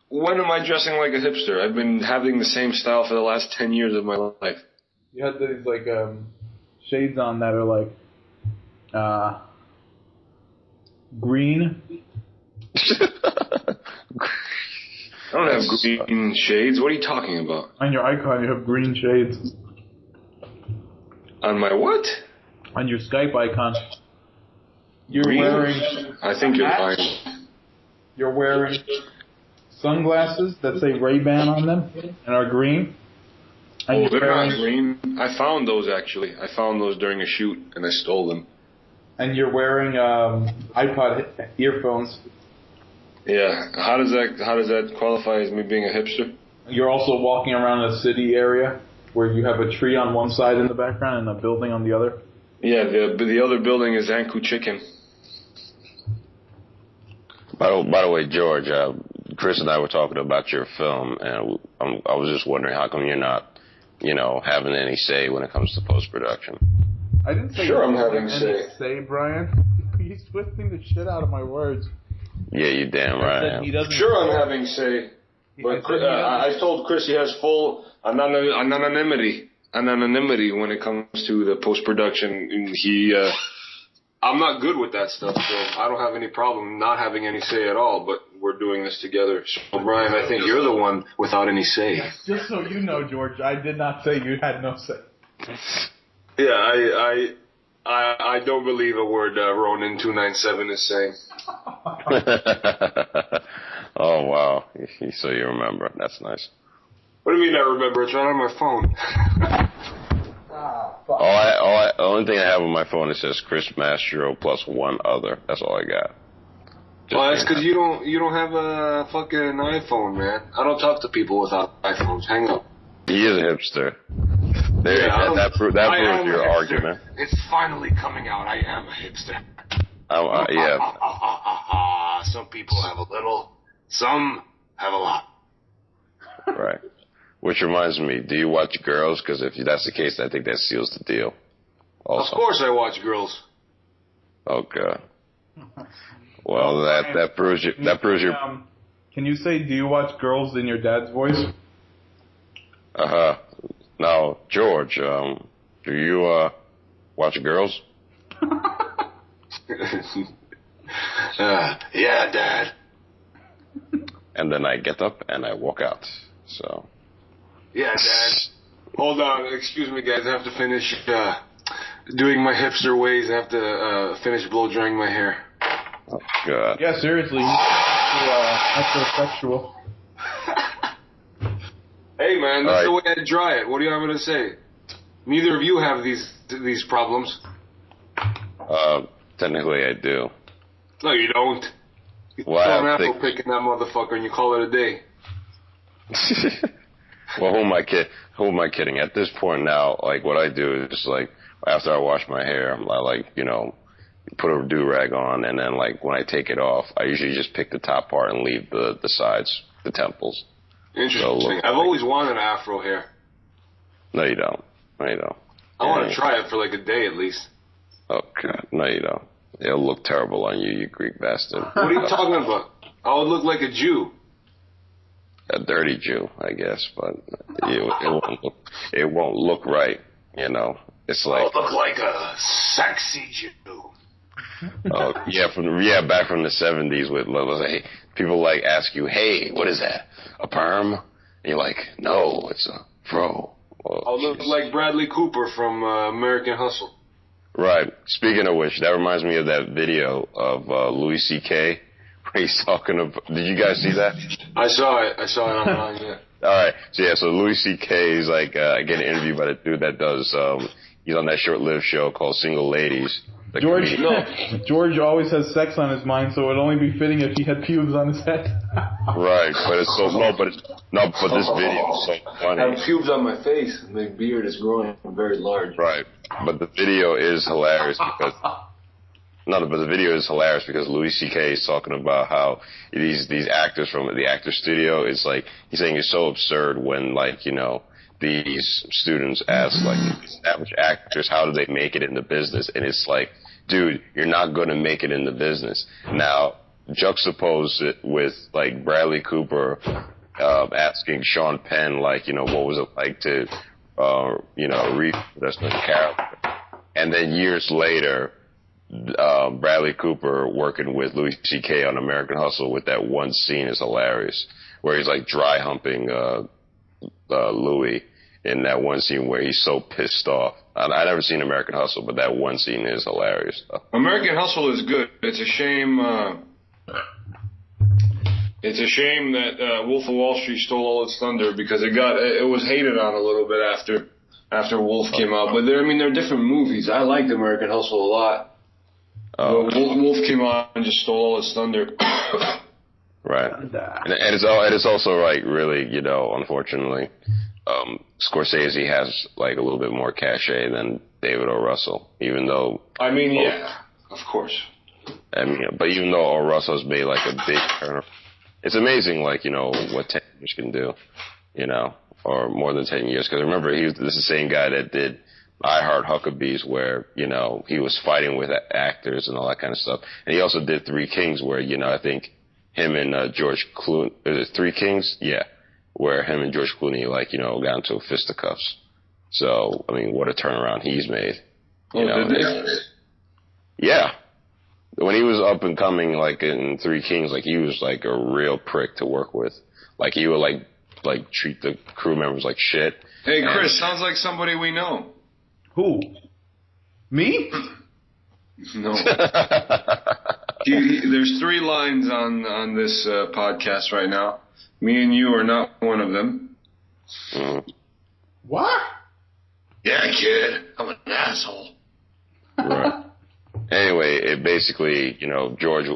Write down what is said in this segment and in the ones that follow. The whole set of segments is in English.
When am I dressing like a hipster? I've been having the same style for the last 10 years of my life. You had these like shades on that are like green. I don't have green shades. What are you talking about? On your icon, you have green shades. On my what? On your Skype icon. You're Green? wearing. I think you're lying. You're wearing sunglasses that say Ray-Ban on them and are green. And they're not green. I found those actually. I found those during a shoot and I stole them. And you're wearing iPod earphones. Yeah. How does that qualify as me being a hipster? You're also walking around a city area where you have a tree on one side in the background and a building on the other. Yeah, the other building is Anku Chicken. By the way, George, Chris and I were talking about your film, and I was just wondering how come you're not, having any say when it comes to post-production. I didn't say sure I'm having say, Brian. He's twisting the shit out of my words. Yeah, you damn right. Sure I'm having say. But I told Chris he has full anonymity when it comes to the post-production. I'm not good with that stuff, so I don't have any problem not having any say at all, but we're doing this together. So, Brian, I think you're the one without any say. Just so you know, George, I did not say you had no say. Yeah, I don't believe a word Ronin 297 is saying. Oh, wow. So you remember. That's nice. What do you mean I remember? It's right on my phone. The only thing I have on my phone, it says Chris Mastro plus one other. That's all I got. Well, that's because you don't have a fucking iPhone, man. I don't talk to people without iPhones. Hang up. He is a hipster. That proves your argument. It's finally coming out. I am a hipster. Yeah. Some people have a little. Some have a lot. Right. Which reminds me, do you watch Girls? Because if that's the case, I think that seals the deal. Also. Of course I watch Girls. Okay. Well, that proves you. Can you say, do you watch Girls in your dad's voice? Now, George, do you watch Girls? Yeah, Dad. And then I get up and I walk out. So. Yeah, Dad. Hold on. Excuse me, guys. I have to finish doing my hipster ways. I have to finish blow drying my hair. Oh, God. Yeah, seriously. Heterosexual. Hey, man. That's the way I dry it. What do you want me to say? Neither of you have these problems. Technically, I do. No, you don't. You throw an apple pick in that motherfucker and you call it a day. Well, who am I kidding? At this point now, like, what I do is just, like, after I wash my hair, I, like, put a do-rag on, and then, like, when I take it off, I usually just pick the top part and leave the sides, the temples. Interesting. So, I've always wanted an afro hair. No, you don't. I want to try it for, like, a day at least. Okay. No, you don't. It'll look terrible on you, you Greek bastard. What are you talking about? I would look like a Jew. A dirty Jew, I guess, but it won't look right, It's like I'll look like a sexy Jew. Oh back from the 70s with people like ask you, hey, what is that? A perm? And you're like, no, it's a fro. Oh, I'll look like Bradley Cooper from American Hustle. Right. Speaking of which, that reminds me of that video of Louis C.K. where he's talking about. Did you guys see that? I saw it online. Yeah. All right. So Louis C.K. is like getting interviewed by the dude that does. He's on that short-lived show called Single Ladies. George always has sex on his mind, so it'd only be fitting if he had pubes on his head. Right, but this video is so funny. I have pubes on my face. My beard is growing very large. Right, but the video is hilarious because Louis C.K. is talking about how these actors from the actor studio, it's like he's saying it's so absurd when these students ask these average actors how do they make it in the business, and it's like, dude, you're not going to make it in the business. Now, juxtapose it with like Bradley Cooper asking Sean Penn, like, what was it like to, read that's the character, and then years later, Bradley Cooper working with Louis C.K. on American Hustle with that one scene is hilarious, where he's like dry humping Louis in that one scene where he's so pissed off. I never seen American Hustle, but that one scene is hilarious. American Hustle is good. It's a shame. It's a shame that Wolf of Wall Street stole all its thunder, because it was hated on a little bit after Wolf came out. But they're different movies. I liked American Hustle a lot. But Wolf came out and just stole all its thunder. Right. And it's also like really, unfortunately, Scorsese has like a little bit more cachet than David O. Russell, even though. Yeah, of course. But even though O. Russell's made like a big turn, it's amazing, like, what 10 years can do, or more than 10 years. Because remember, this is the same guy that did I Heart Huckabees, where, he was fighting with actors and all that kind of stuff. And he also did Three Kings, where, I think him and George Clooney, is it Three Kings? Yeah. Where him and George Clooney, like, got into fisticuffs. So, what a turnaround he's made. Yeah. When he was up and coming, like, in Three Kings, like, he was, like, a real prick to work with. Like, he would, like treat the crew members like shit. Hey, Chris, sounds like somebody we know. Who? Me? No. There's 3 lines on this podcast right now. Me and you are not one of them. What? Yeah, kid. I'm an asshole. Right. Anyway, it basically, George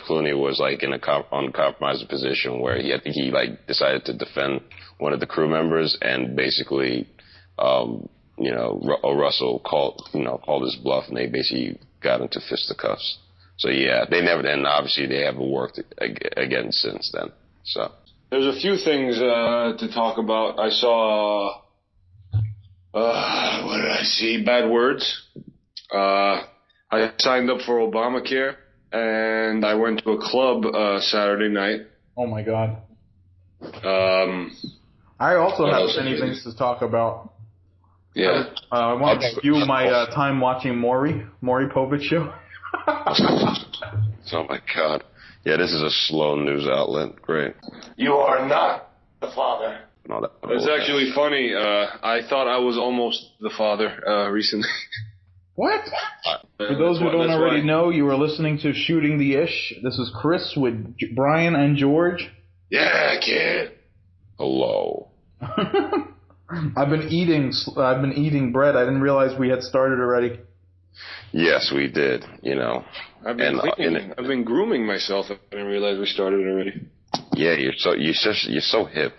Clooney was like in a uncompromising position where I think he like decided to defend one of the crew members, and basically, Russell called his bluff, and they basically got into fisticuffs. So yeah, and obviously they haven't worked again since then. So there's a few things to talk about. I saw, what did I see? Bad words. I signed up for Obamacare, and I went to a club Saturday night. Oh my God. I also have many things to talk about. Yeah. I want to view my time watching Maury Povich show. Oh my God. Yeah, this is a slow news outlet. Great. You are not the father. No, it's actually funny. I thought I was almost the father recently. What? For those who don't already know, you are listening to Shooting the Ish. This is Chris with Brian and George. Yeah, kid. Hello. I've been eating bread. I didn't realize we had started already. Yes, we did. I've been grooming myself. I didn't realize we started already. Yeah, you're so hip.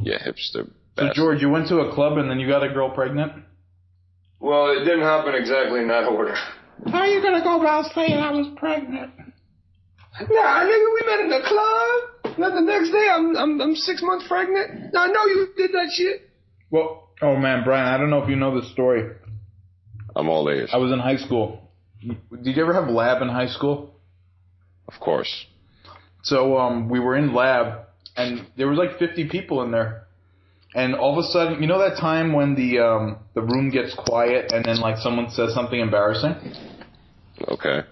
Yeah, hipster. So George, you went to a club and then you got a girl pregnant? Well, it didn't happen exactly in that order. How are you gonna go about saying I was pregnant? Nah, nigga, we met in the club. Then the next day, I'm 6 months pregnant. Nah, I know you did that shit. Well, oh man, Brian, I don't know if you know this story. I'm all ears. I was in high school. Did you ever have lab in high school? Of course. So we were in lab, and there was like 50 people in there. And all of a sudden, you know that time when the room gets quiet and then like someone says something embarrassing? Okay.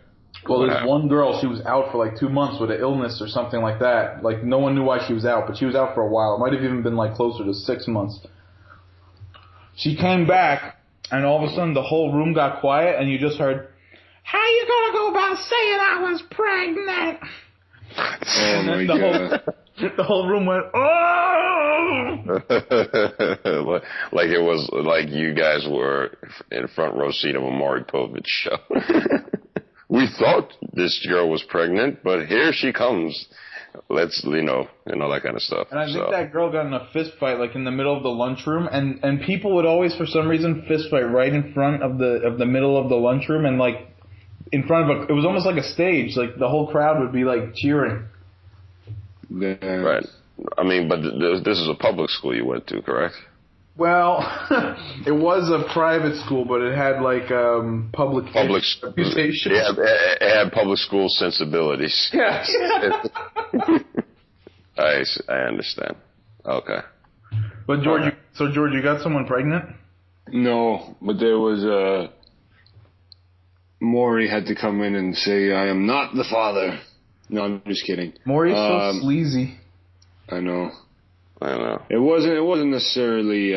Well, there's one girl, she was out for like 2 months with an illness or something like that. Like no one knew why she was out, but she was out for a while. It might have even been like closer to 6 months. She came back, and all of a sudden the whole room got quiet, and you just heard, "How you gonna go about saying I was pregnant?" Oh my God. The whole room went, "Oh!" Like it was like you guys were in front row seat of a Maury Povich show. We thought this girl was pregnant, but here she comes. Let's, and all that kind of stuff. And I think that girl got in a fist fight, like in the middle of the lunchroom, and people would always, for some reason, fist fight right in front of the middle of the lunchroom, and like in front of it was almost like a stage. Like the whole crowd would be like cheering. Right. But this is a public school you went to, correct? Well, it was a private school, but it had like public reputation. Yeah, it had public school sensibilities. Yeah. I understand. Okay. But George, George, you got someone pregnant? No, but there was Maury had to come in and say, "I am not the father." No, I'm just kidding. Maury's so sleazy. I know. It wasn't necessarily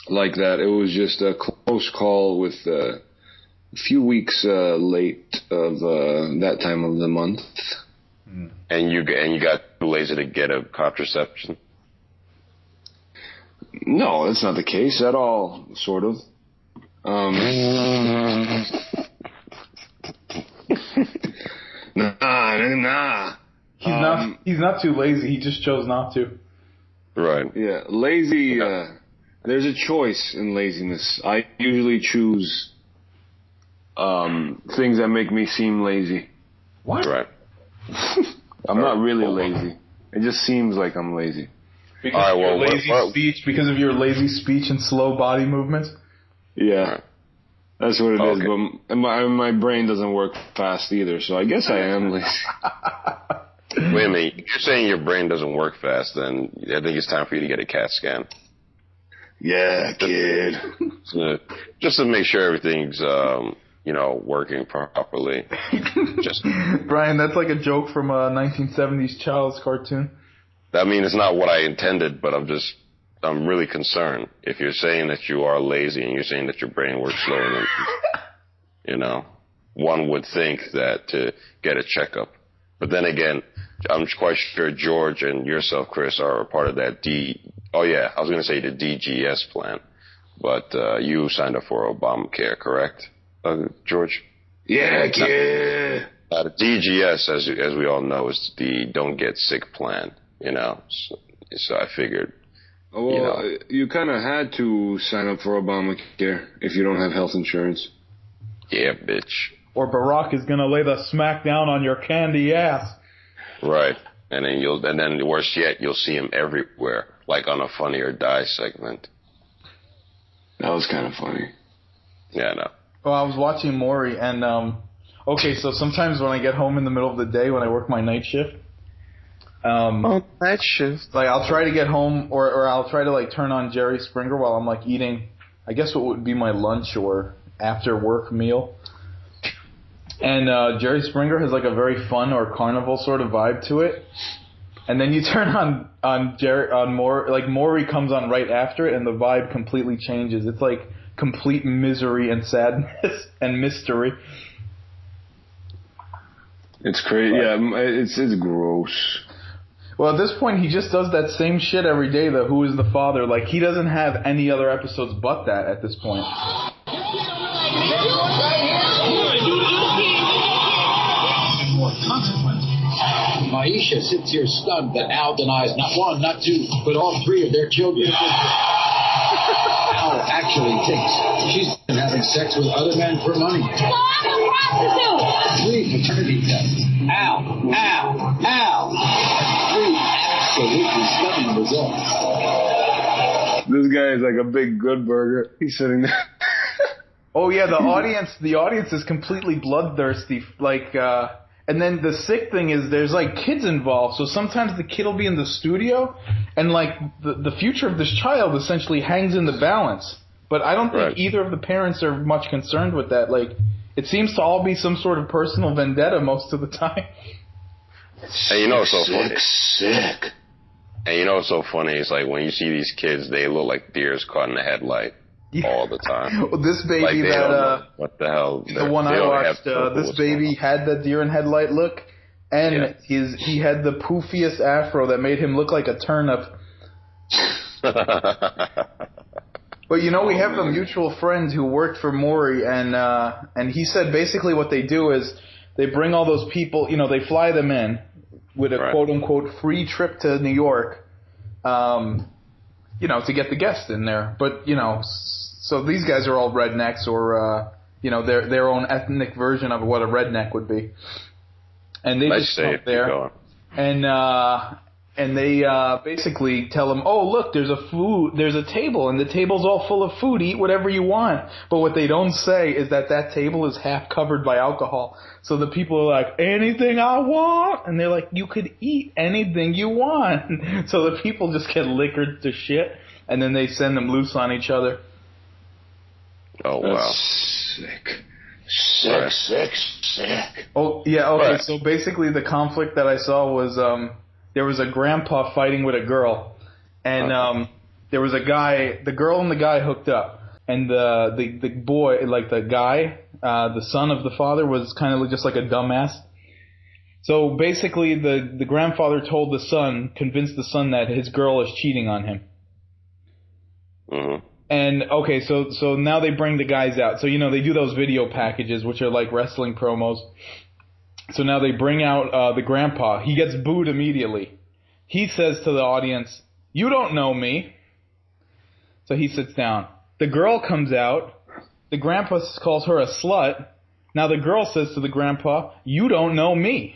like that. It was just a close call with a few weeks late of that time of the month. And you got too lazy to get a contraception? No, that's not the case at all. Sort of. Nah. He's not too lazy. He just chose not to. Right. Yeah, lazy. There's a choice in laziness. I usually choose things that make me seem lazy. What? Right. I'm not really lazy. It just seems like I'm lazy. Because of your lazy speech. Because of your lazy speech and slow body movements. Yeah. That's what it is, but my brain doesn't work fast either, so I guess I am lazy. Wait a minute, you're saying your brain doesn't work fast, then I think it's time for you to get a CAT scan. Yeah, kid. Just to make sure everything's, working properly. Brian, that's like a joke from a 1970s child's cartoon. I mean, it's not what I intended, but I'm really concerned. If you're saying that you are lazy and you're saying that your brain works slower than, one would think that to get a checkup. But then again, I'm quite sure George and yourself, Chris, are a part of that the DGS plan. But you signed up for Obamacare, correct, George? Yeah, kid. The DGS, as we all know, is the Don't Get Sick plan, So I figured... Well, you kind of had to sign up for Obamacare if you don't have health insurance. Yeah, bitch. Or Barack is gonna lay the smack down on your candy ass. Right, and then worse yet, you'll see him everywhere, like on a Funny or Die segment. That was kind of funny. Yeah, I know. Well, I was watching Maury, and so sometimes when I get home in the middle of the day when I work my night shift. Night shift. Like I'll try to get home, or I'll try to like turn on Jerry Springer while I'm like eating, I guess what would be my lunch or after work meal. And Jerry Springer has like a very fun or carnival sort of vibe to it. And then you turn on Maury comes on right after it, and the vibe completely changes. It's like complete misery and sadness and mystery. It's crazy. Yeah, it's gross. Well, at this point, he just does that same shit every day, the Who is the Father. Like, he doesn't have any other episodes but that at this point. Maisha sits here stunned that Al denies not one, not two, but all three of their children. Al actually thinks she's been having sex with other men for money. Well, I'm a prostitute! 3 paternity tests. Al. 3 absolutely stunning results. This guy is like a big good burger. He's sitting there. Oh yeah, the audience is completely bloodthirsty. Like, and then the sick thing is there's like kids involved. So sometimes the kid will be in the studio, and like the future of this child essentially hangs in the balance. But I don't think either of the parents are much concerned with that. Like, it seems to all be some sort of personal vendetta most of the time. And you know what's so funny? Sick. And you know what's so funny? It's like when you see these kids, they look like deers caught in the headlight all the time. Well, this baby like that what the hell? The one I watched, this baby had the deer in headlight look, and he had the poofiest afro that made him look like a turnip. But we have a mutual friend who worked for Maury, and he said basically what they do is they bring all those people, they fly them in with a quote-unquote free trip to New York, to get the guests in there. But, so these guys are all rednecks or, their own ethnic version of what a redneck would be. And they just come up there. And And they basically tell him, oh, look, there's a table, and the table's all full of food. Eat whatever you want. But what they don't say is that table is half covered by alcohol. So the people are like, anything I want? And they're like, you could eat anything you want. So the people just get liquored to shit, and then they send them loose on each other. Oh, wow. That's sick. Sick. Oh, yeah, okay. Right. So basically the conflict that I saw was there was a grandpa fighting with a girl, and there was a guy, the girl and the guy hooked up, and the boy, like the guy, the son of the father, was kind of just like a dumbass. So basically the grandfather told the son, convinced the son that his girl is cheating on him. Mm-hmm. And, okay, so now they bring the guys out. So, they do those video packages, which are like wrestling promos. So now they bring out the grandpa. He gets booed immediately. He says to the audience, you don't know me. So he sits down. The girl comes out. The grandpa calls her a slut. Now the girl says to the grandpa, you don't know me.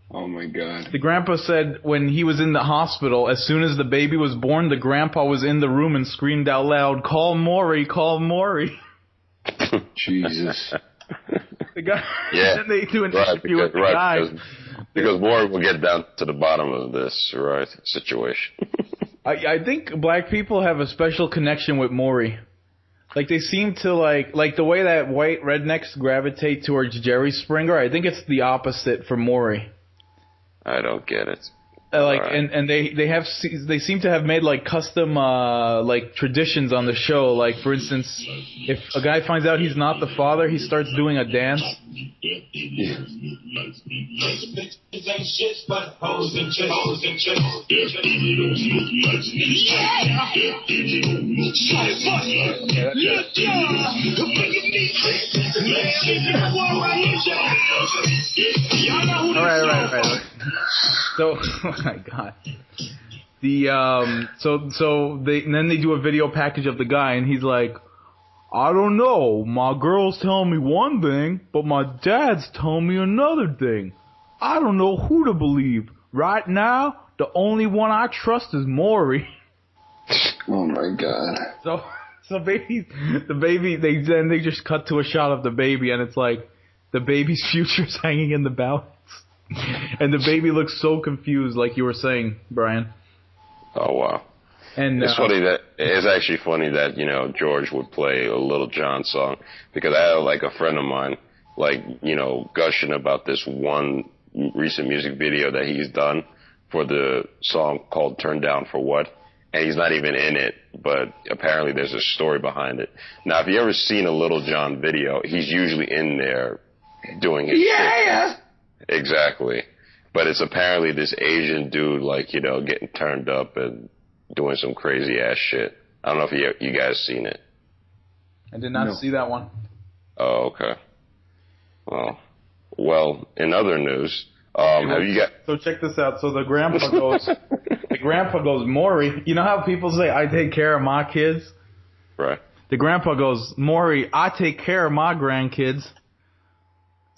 Oh, my God. The grandpa said when he was in the hospital, as soon as the baby was born, the grandpa was in the room and screamed out loud, call Maury, call Maury. Jesus. The guy, Yeah. and they do an interview with the guy. Because Maury will get down to the bottom of this, right, situation. I think black people have a special connection with Maury. Like, they seem to, like the way that white rednecks gravitate towards Jerry Springer, I think it's the opposite for Maury. I don't get it. Right. and they seem to have made like custom like traditions on the show. Like, for instance, if a guy finds out he's not the father, he starts doing a dance. All right. So, oh my God. Then they do a video package of the guy, and he's like, I don't know, my girl's telling me one thing, but my dad's telling me another thing. I don't know who to believe. Right now, the only one I trust is Maury. Oh my God. So the baby, they just cut to a shot of the baby, and it's like, the baby's future's hanging in the balance. And the baby looks so confused, like you were saying, Brian. Oh, wow. And it's actually funny that, George would play a Little John song, because I had like a friend of mine, gushing about this one recent music video that he's done for the song called Turn Down for What? And he's not even in it, but apparently there's a story behind it. Now, if you ever seen a Little John video, he's usually in there doing his shit. Exactly. But it's apparently this Asian dude, getting turned up and doing some crazy ass shit. I don't know if you guys seen it. I did not see that one. Oh, okay. Well, in other news, have you got... So check this out. So the grandpa goes, Maury, you know how people say, I take care of my kids? Right. The grandpa goes, Maury, I take care of my grandkids.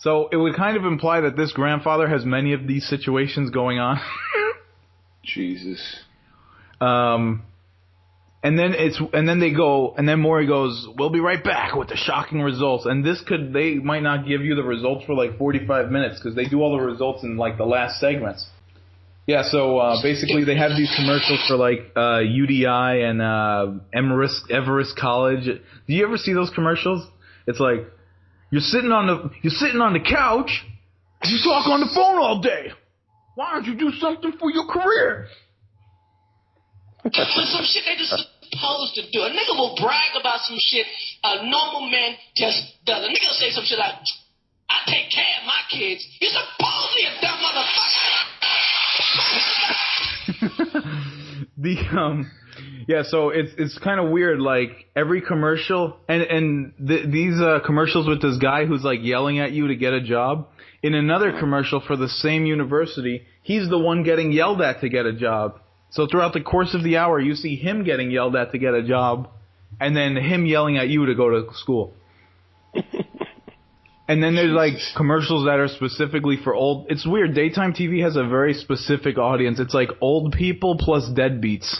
So it would kind of imply that this grandfather has many of these situations going on. Jesus. And then Maury goes, we'll be right back with the shocking results. And they might not give you the results for like 45 minutes because they do all the results in like the last segments. Yeah, so basically they have these commercials for like UDI and Everest College. Do you ever see those commercials? It's like, You're sitting on the couch. You talk on the phone all day. Why don't you do something for your career? Some shit they just supposed to do. A nigga will brag about some shit a normal man just does. A nigga will say some shit like, I take care of my kids. You're supposed to be a dumb motherfucker. Yeah, so it's kind of weird, like, every commercial, and these commercials with this guy who's, like, yelling at you to get a job, in another commercial for the same university, he's the one getting yelled at to get a job. So throughout the course of the hour, you see him getting yelled at to get a job, and then him yelling at you to go to school. And then there's like commercials that are specifically for old. It's weird. Daytime TV has a very specific audience. It's like old people plus deadbeats.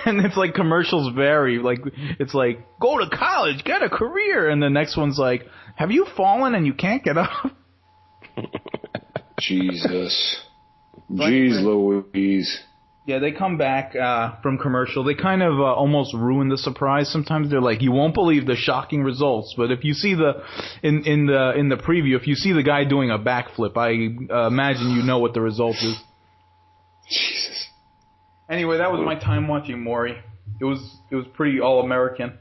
And it's like commercials vary. Like it's like, go to college, get a career. And the next one's like, have you fallen and you can't get up? Jesus. Jeez Louise. Yeah, they come back from commercial. They kind of almost ruin the surprise. Sometimes they're like, "You won't believe the shocking results." But if you see in the preview, if you see the guy doing a backflip, I imagine you know what the result is. Jesus. Anyway, that was my time watching Maury. It was pretty all American.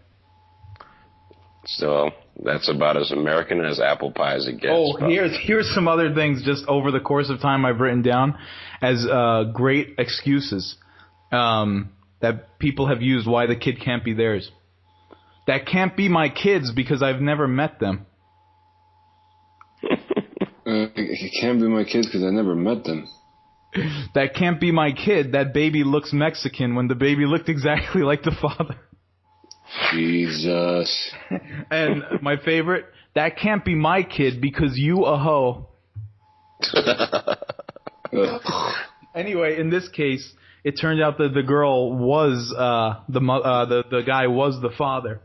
So that's about as American as apple pie as it gets. Oh, probably. here's some other things just over the course of time I've written down as great excuses that people have used why the kid can't be theirs. That can't be my kids because I've never met them. It can't be my kids because I never met them. That can't be my kid. That baby looks Mexican when the baby looked exactly like the father. Jesus. And my favorite, that can't be my kid because you a hoe. Anyway, in this case, it turned out that the girl was the guy was the father,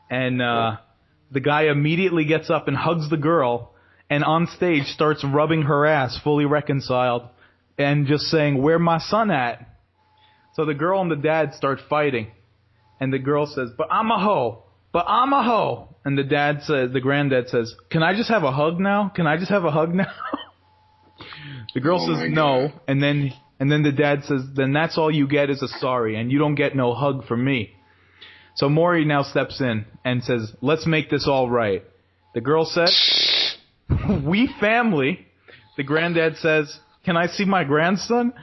and the guy immediately gets up and hugs the girl, and on stage starts rubbing her ass, fully reconciled, and just saying, "Where my son at?" So the girl and the dad start fighting. And the girl says, "But I'm a hoe. But I'm a hoe." And the granddad says, "Can I just have a hug now? Can I just have a hug now?" The girl says no. And then the dad says, "Then that's all you get is a sorry. And you don't get no hug from me." So Maury now steps in and says, "Let's make this all right." The girl says, "We family." The granddad says, "Can I see my grandson?"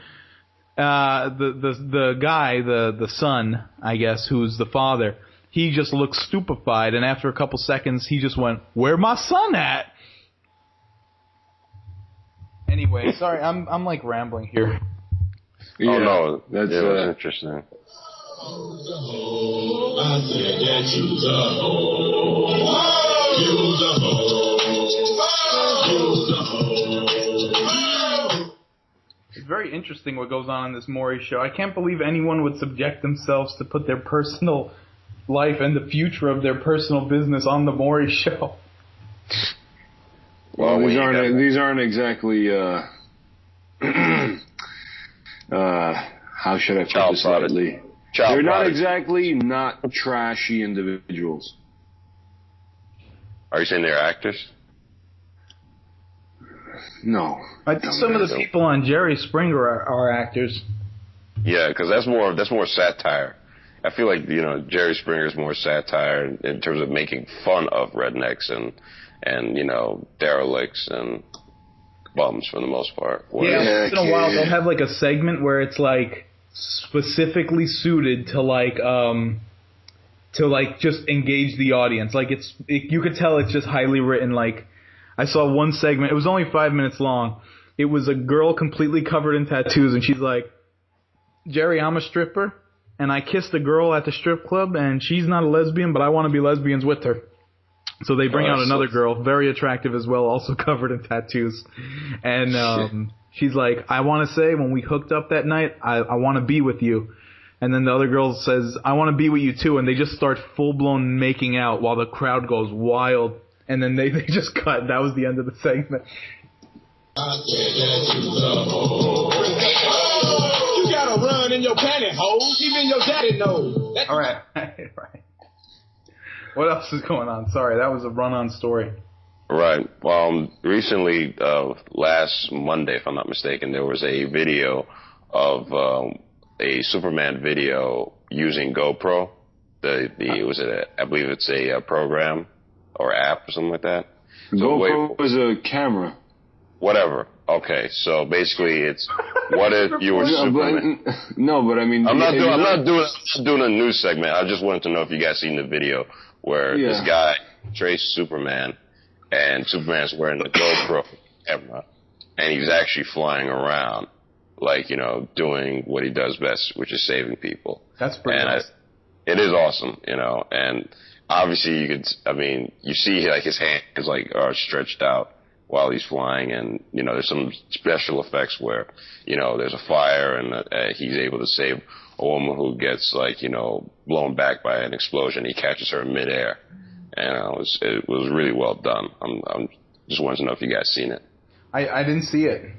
The guy, the son, I guess, who's the father, he just looks stupefied, and after a couple seconds, he just went, "Where my son at?" Anyway, sorry, I'm like rambling here. Yeah, oh no, that's interesting. It's very interesting what goes on in this Maury show. I can't believe anyone would subject themselves to put their personal life and the future of their personal business on the Maury show. Well, these aren't exactly how should I put this lightly? They're not exactly not trashy individuals. Are you saying they're actors? No. I think some of the people on Jerry Springer are actors. Yeah, because that's more satire. I feel like Jerry Springer is more satire in terms of making fun of rednecks and derelicts and bums for the most part. Yeah, once in a while they'll have like a segment where it's like specifically suited to just engage the audience. Like you could tell it's just highly written. Like I saw one segment, it was only 5 minutes long. It was a girl completely covered in tattoos, and she's like, "Jerry, I'm a stripper, and I kissed a girl at the strip club, and she's not a lesbian, but I want to be lesbians with her." So they bring out another girl, very attractive as well, also covered in tattoos. And she's like, "I want to say, when we hooked up that night, I want to be with you." And then the other girl says, "I want to be with you too." And they just start full-blown making out while the crowd goes wild. And then they just cut. That was the end of the segment. You gotta run in your pantyhose, even your daddy knows. All right. What else is going on? Sorry, that was a run-on story. Right. Recently, last Monday, if I'm not mistaken, there was a video of a Superman video using GoPro. I believe it's a program or app or something like that. So GoPro is a camera. Whatever. Okay, so basically it's what if you were Superman? No, but I mean, I'm not doing a news segment. I just wanted to know if you guys seen the video where this guy traced Superman, and Superman's wearing the GoPro camera, and he's actually flying around, like doing what he does best, which is saving people. That's pretty awesome. It is awesome, and obviously you could, I mean, you see like his hands like are stretched out while he's flying, and there's some special effects where there's a fire and he's able to save a woman who gets blown back by an explosion. He catches her in midair, and it was really well done. I'm just wanted to know if you guys seen it. I didn't see it.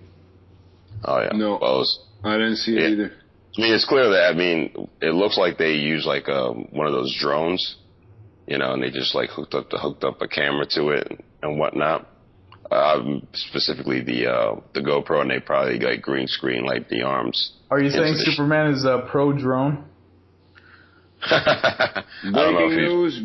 Oh yeah, no, well, I didn't see it either. I mean, it's clear that it looks like they use like one of those drones, and they just like hooked up a camera to it and whatnot. Specifically the GoPro, and they probably like green screen like the arms. Are you saying Superman is a pro drone?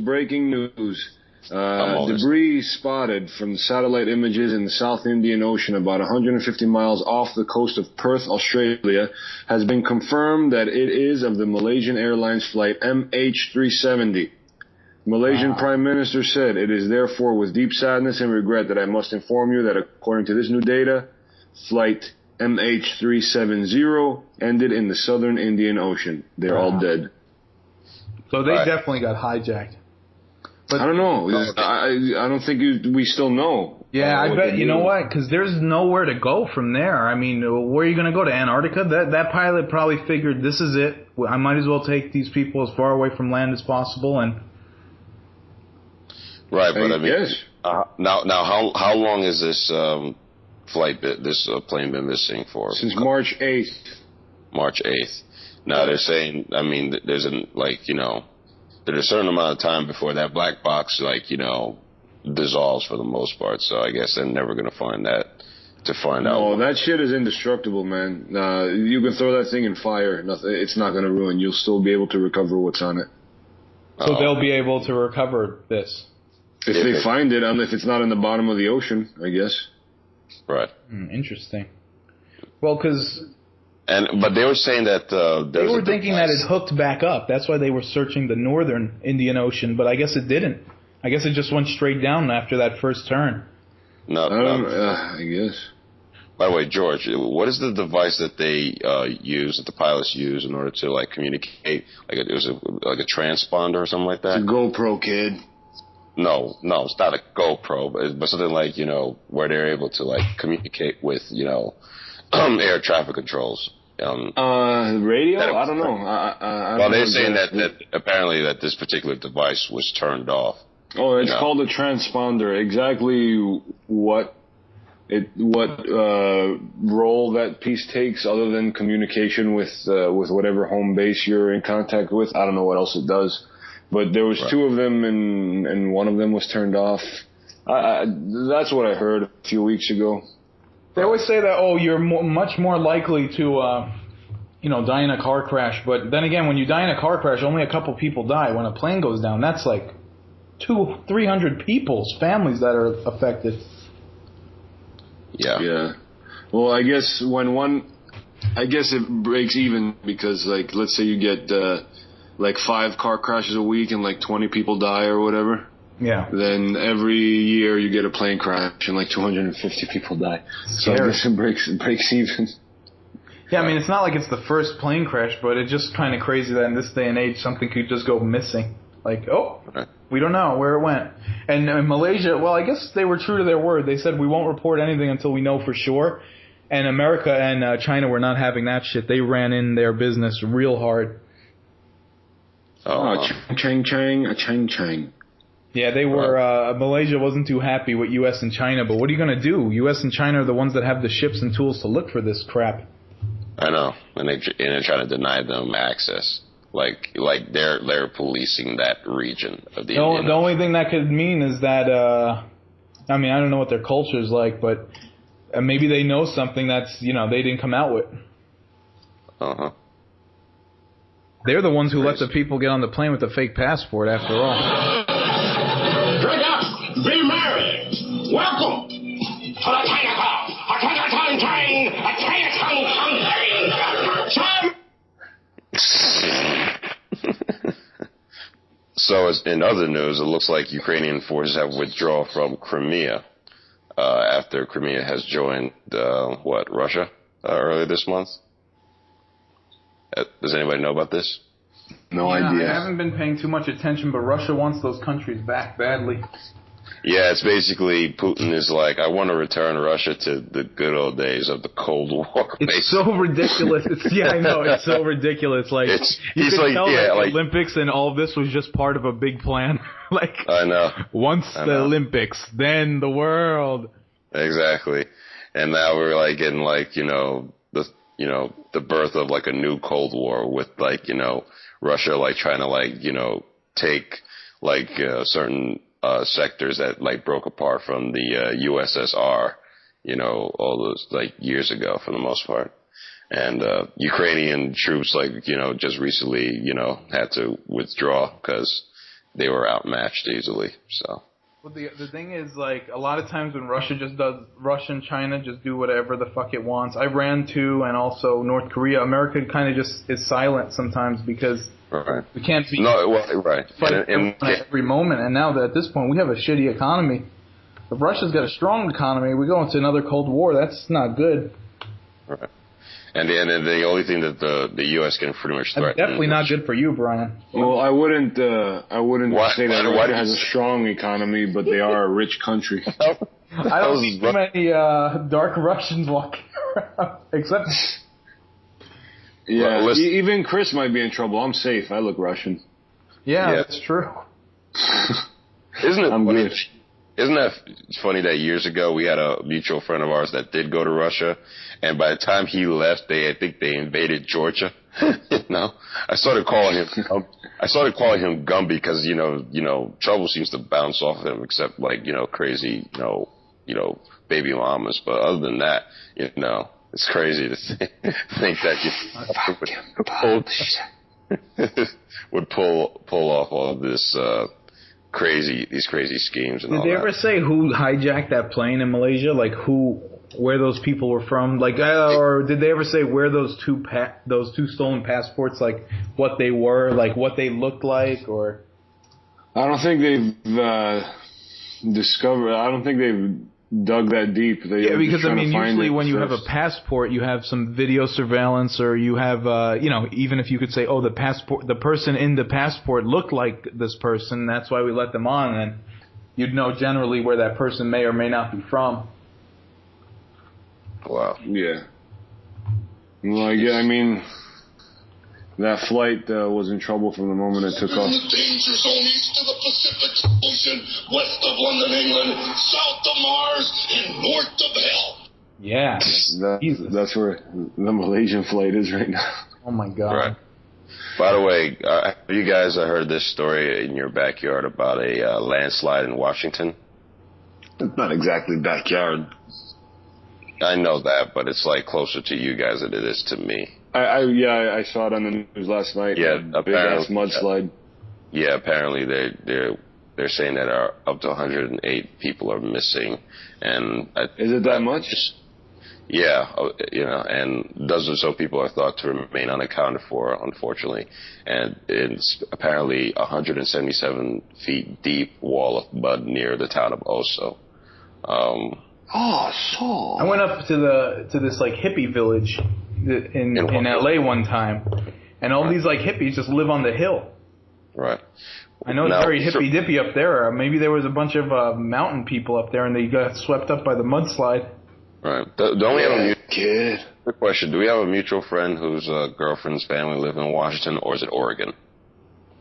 Breaking news. Debris spotted from satellite images in the South Indian Ocean about 150 miles off the coast of Perth, Australia, has been confirmed that it is of the Malaysian Airlines flight MH370. Malaysian Prime Minister said, "It is therefore with deep sadness and regret that I must inform you that according to this new data, flight MH370 ended in the Southern Indian Ocean. They're all dead." So they definitely got hijacked. But I don't know. I don't think we still know. Yeah, I bet. You know what? Because there's nowhere to go from there. I mean, where are you going to go? To Antarctica? That pilot probably figured, this is it. I might as well take these people as far away from land as possible. And right, but I mean, yes. Now, how long is this plane been missing for? Since March 8th. March 8th. Now they're saying, I mean, there's a certain amount of time before that black box, dissolves for the most part. So I guess they're never going to find out. No, that shit is indestructible, man. You can throw that thing in fire. It's not going to ruin. You'll still be able to recover what's on it. So they'll be able to recover this. If they find it, if it's not in the bottom of the ocean, I guess. Right. Interesting. Well, because... But they were saying that they were thinking that it hooked back up. That's why they were searching the northern Indian Ocean, but I guess it didn't. I guess it just went straight down after that first turn. No, I guess. By the way, George, what is the device that they that the pilots use in order to communicate? It was a transponder or something like that. It's a GoPro, kid. No, it's not a GoPro, but something where they're able to communicate with air traffic controls. Radio? I don't know. Well, they're saying that apparently that this particular device was turned off. Oh, it's called a transponder. Exactly what role that piece takes, other than communication with whatever home base you're in contact with, I don't know what else it does. But there was two of them, and one of them was turned off. That's what I heard a few weeks ago. They always say that, you're much more likely to, die in a car crash. But then again, when you die in a car crash, only a couple people die. When a plane goes down, that's 200-300 people's families that are affected. Yeah. Well, I guess it breaks even because, let's say you get 5 car crashes a week and 20 people die or whatever. Yeah. Then every year you get a plane crash and 250 people die. So I guess it breaks even. Yeah, I mean, it's not like it's the first plane crash, but it's just kind of crazy that in this day and age something could just go missing. We don't know where it went. And in Malaysia, well, I guess they were true to their word. They said we won't report anything until we know for sure. And America and China were not having that shit. They ran in their business real hard. Chang. Yeah, they were. Malaysia wasn't too happy with U.S. and China, but what are you going to do? U.S. and China are the ones that have the ships and tools to look for this crap. I know, and they're trying to deny them access, like they're policing that region of the. The only thing that could mean is that, I don't know what their culture is like, but maybe they know something that's they didn't come out with. They're the ones who let the people get on the plane with a fake passport, after all. Drink up! Be merry! Welcome to the Chinatown! A Chinatown train! A Chinatown train! So, in other news, it looks like Ukrainian forces have withdrawn from Crimea after Crimea has joined, Russia earlier this month? Does anybody know about this? no idea. I haven't been paying too much attention, but Russia wants those countries back badly. Yeah, it's basically Putin is like, I want to return Russia to the good old days of the Cold War. It's so ridiculous. I know. It's so ridiculous. Like, you could tell that the Olympics and all of this was just part of a big plan. Like, I know. Once the Olympics, then the world. Exactly. And now we're like getting like, the birth of like a new Cold War with like, Russia like trying to like, take like certain sectors that like broke apart from the USSR, all those like years ago for the most part. And Ukrainian troops like, just recently, had to withdraw because they were outmatched easily. So. Well, the thing is, like, a lot of times when Russia and China just do whatever the fuck it wants. Iran too, and also North Korea. America kind of just is silent sometimes because we can't be fighting at every moment. And now that at this point we have a shitty economy. If Russia's got a strong economy, we go into another Cold War. That's not good. Right. And the only thing that the U.S. can pretty much threaten. Definitely not good for you, Brian. Well, I wouldn't say that Russia has a strong economy, but they are a rich country. I don't see too many dark Russians walking around, except. Yeah, even Chris might be in trouble. I'm safe. I look Russian. Yeah, that's true. Isn't it funny? Isn't that funny that years ago we had a mutual friend of ours that did go to Russia, and by the time he left, I think they invaded Georgia. I started calling him Gumby because trouble seems to bounce off him, except like crazy baby llamas. But other than that, it's crazy to think that you would pull off all of this. These crazy schemes and all that. Did they ever say who hijacked that plane in Malaysia? Like where those people were from? Like, or did they ever say where those two stolen passports, like what they were, like what they looked like, or? I don't think they've discovered. I don't think they've dug that deep. Because usually when you have a passport, you have some video surveillance, or you have, even if you could say, oh, the person in the passport looked like this person, that's why we let them on, and you'd know generally where that person may or may not be from. Wow. Yeah. Well, that flight was in trouble from the moment it took off. In the danger zone east of the Pacific Ocean, west of London, England, south of Mars, and north of hell. Yeah. That's where the Malaysian flight is right now. Oh, my God. Right. By the way, you guys heard this story in your backyard about a landslide in Washington? It's not exactly backyard. I know that, but it's like closer to you guys than it is to me. I saw it on the news last night. Yeah, a big ass mudslide. Yeah, apparently they're saying that up to 108 people are missing, and is it that much? Yeah, and dozens of people are thought to remain unaccounted for, unfortunately, and it's apparently 177 feet deep wall of mud near the town of Oso. I went up to this like hippie village in LA one time, and all these like hippies just live on the hill. Right. I know it's very hippy dippy up there. Maybe there was a bunch of mountain people up there, and they got swept up by the mudslide. Right. Don't we have a kid? Quick question: do we have a mutual friend whose girlfriend's family live in Washington, or is it Oregon?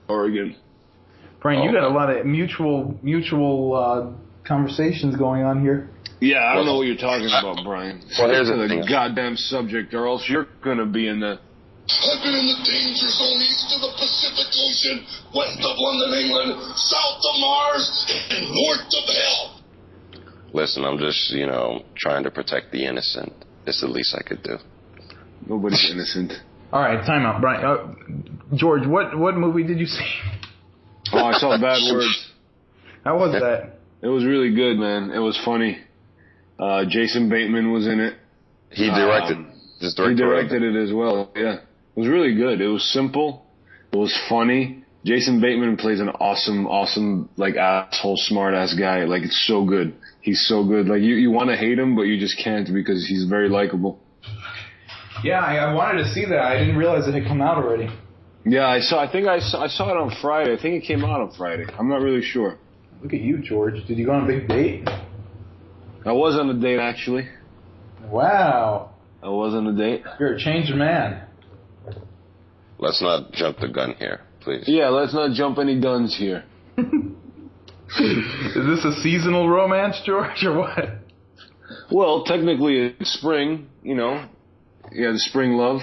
Oregon. Brian, you got a lot of mutual conversations going on here. Yeah, I don't know what you're talking about, Brian. Well, here's the goddamn subject, or else you're gonna be in the. I've been in the danger zone east of the Pacific Ocean, west of London, England, south of Mars, and north of hell. Listen, I'm just, trying to protect the innocent. It's the least I could do. Nobody's innocent. All right, time out, Brian. George, what movie did you see? Oh, I saw Bad Words. How was that? It was really good, man. It was funny. Jason Bateman was in it. He directed. He directed it as well. Yeah, it was really good. It was simple. It was funny. Jason Bateman plays an awesome, like asshole, smart ass guy. Like it's so good. He's so good. Like you want to hate him, but you just can't because he's very likable. Yeah, I wanted to see that. I didn't realize it had come out already. Yeah, I saw it on Friday. I think it came out on Friday. I'm not really sure. Look at you, George. Did you go on a big date? I was on a date, actually. Wow. I was on a date. You're a changed man. Let's not jump the gun here, please. Yeah, let's not jump any guns here. Is this a seasonal romance, George, or what? Well, technically it's spring, you know. Yeah, the spring love.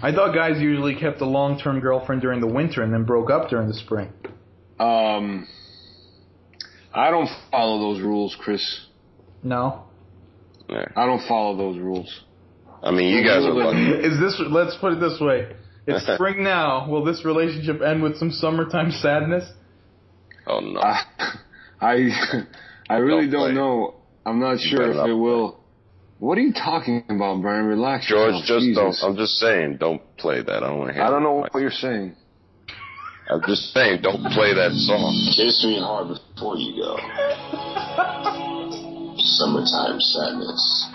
I thought guys usually kept a long-term girlfriend during the winter and then broke up during the spring. I don't follow those rules, Chris. No? Yeah. I don't follow those rules. I mean, you guys are lucky. Let's put it this way. It's spring now. Will this relationship end with some summertime sadness? Oh, no. I really don't know. I'm not sure if it will. What are you talking about, Brian? Relax. George, yourself. I'm just saying, don't play that. I don't want to hear I don't know that. what you're saying. I'm just saying, don't play that song. Kiss me hard before you go. Summertime sadness.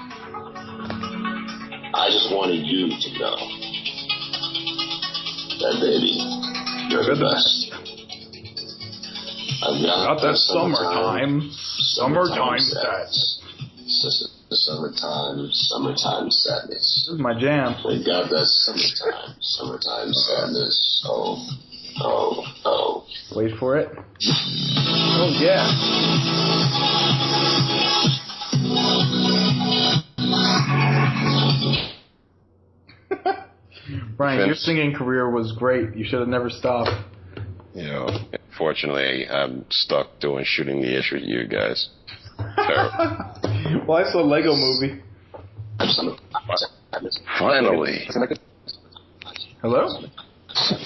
I just wanted you to know that, baby, you're the best. I've got that summertime sadness. Summertime sadness. This is my jam. We got that summertime sadness. Oh. Wait for it. Oh, yeah. Brian, your singing career was great. You should have never stopped. You know, fortunately, I'm stuck shooting the ish with you guys. Terrible. Well, I saw Lego Movie. Finally. Hello?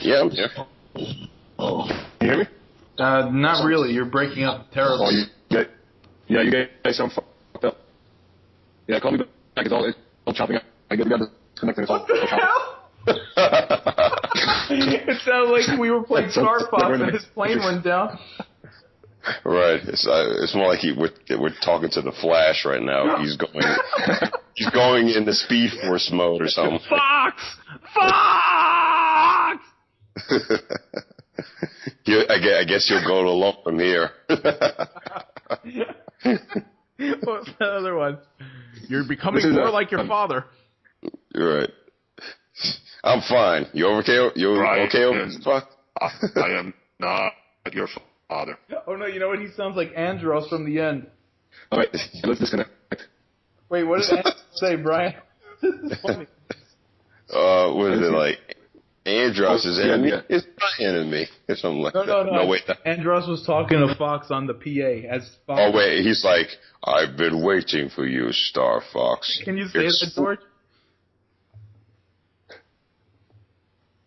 Yeah, I'm here. Oh. Can you hear me? Not really. You're breaking up terribly. You guys sound fucked up. Yeah, call me back. It's all chopping up. We got disconnected. It's all chopping. It sounded like we were playing Star Fox and his plane went down. Right. It's more like we're talking to the Flash right now. He's going into Speed Force mode or something. Fox! I guess you'll go along from here. What's the other one? You're becoming more like your father. You're right. I'm fine. You okay? You okay over fuck? I am not your father. Oh no, you know what? He sounds like Andros from the end. Alright, let's disconnect. Wait, what did Andros say, Brian? This is funny. What is it like? Andros is enemy? Yeah. It's not enemy. Or something like that. No, wait. Andros was talking to Fox on the PA as Fox. Oh, wait. He's like, I've been waiting for you, Star Fox. Can you say that, George?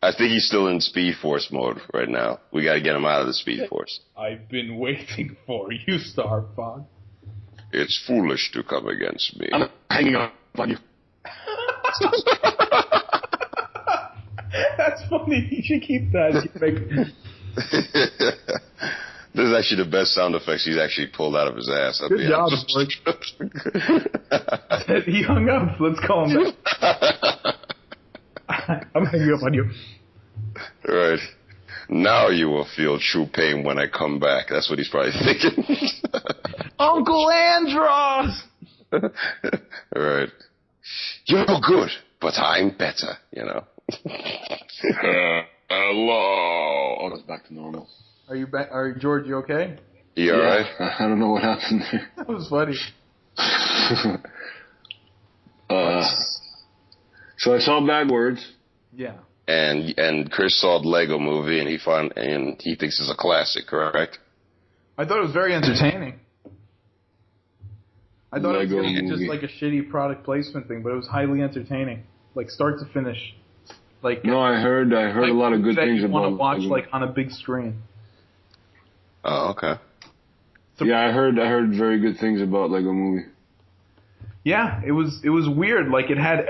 I think he's still in Speed Force mode right now. We got to get him out of the Speed Force. I've been waiting for you, Star Fox. It's foolish to come against me. I'm hanging up on you. That's funny. You should keep that. This is actually the best sound effects he's actually pulled out of his ass. Good job, George. He hung up. Let's call him back. I'm hanging up on you. Right. Now you will feel true pain when I come back. That's what he's probably thinking. Uncle Andros! Right. You're good, but I'm better, you know. Hello. Oh, that's back to normal. Are you back? George, you okay? You alright? I don't know what happened there. That was funny. So I saw Bad Words. Yeah. And Chris saw the Lego Movie, and he thinks it's a classic, correct? I thought it was very entertaining. I thought Lego it was movie. just like a shitty product placement thing, but it was highly entertaining, like start to finish. Like no, I heard like a lot of good things you about. Want to watch like on a big screen. Oh, okay. So, yeah, I heard very good things about Lego Movie. Yeah, it was weird. Like it had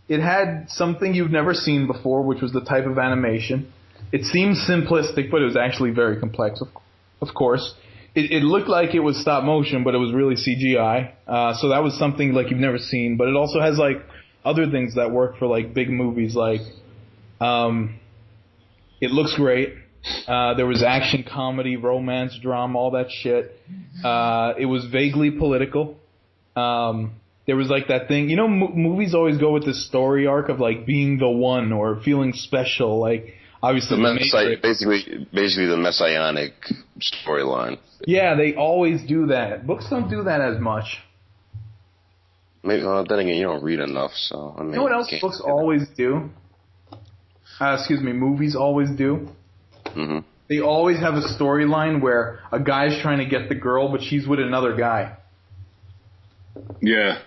it had something you've never seen before, which was the type of animation. It seemed simplistic, but it was actually very complex. Of course, it looked like it was stop motion, but it was really CGI. So that was something like you've never seen. But it also has like other things that work for like big movies, like It looks great. There was action, comedy, romance, drama, all that shit. It was vaguely political. There was like that thing, movies always go with this story arc of like being the one or feeling special. Like obviously basically the messianic storyline. Yeah, they always do that. Books don't do that as much. Maybe then again, you don't read enough, so I mean. You know what else books always do? Movies always do. Mm-hmm. They always have a storyline where a guy's trying to get the girl, but she's with another guy. Yeah.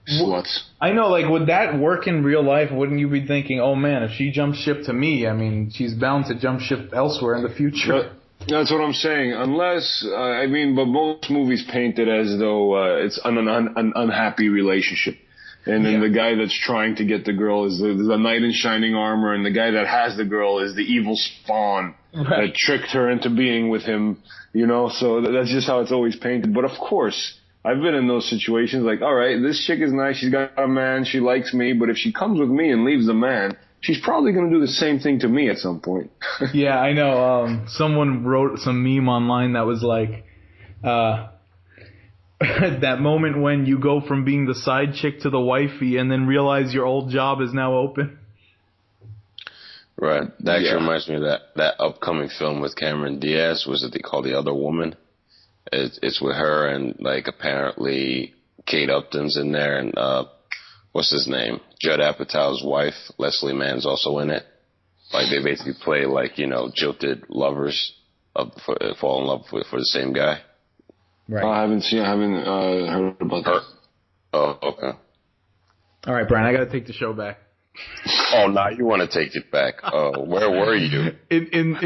Sluts. I know, like, would that work in real life? Wouldn't you be thinking, oh man, if she jumps ship to me, I mean, she's bound to jump ship elsewhere in the future. That's what I'm saying. Unless, but most movies paint it as though it's an unhappy relationship. And then the guy that's trying to get the girl is the knight in shining armor, and the guy that has the girl is the evil spawn that tricked her into being with him, so that's just how it's always painted. But of course, I've been in those situations like, all right, this chick is nice, she's got a man, she likes me, but if she comes with me and leaves the man, she's probably going to do the same thing to me at some point. Yeah, I know. Someone wrote some meme online that was like, that moment when you go from being the side chick to the wifey and then realize your old job is now open. Right. That actually reminds me of that upcoming film with Cameron Diaz. Was it called The Other Woman? It's with her and, like, apparently Kate Upton's in there and, what's his name? Judd Apatow's wife, Leslie Mann's also in it. Like, they basically play, like, jilted lovers fall in love for the same guy. Right. I haven't heard about that. Oh, okay. All right, Brian, I got to take the show back. Oh, now you want to take it back? Oh, where were you? In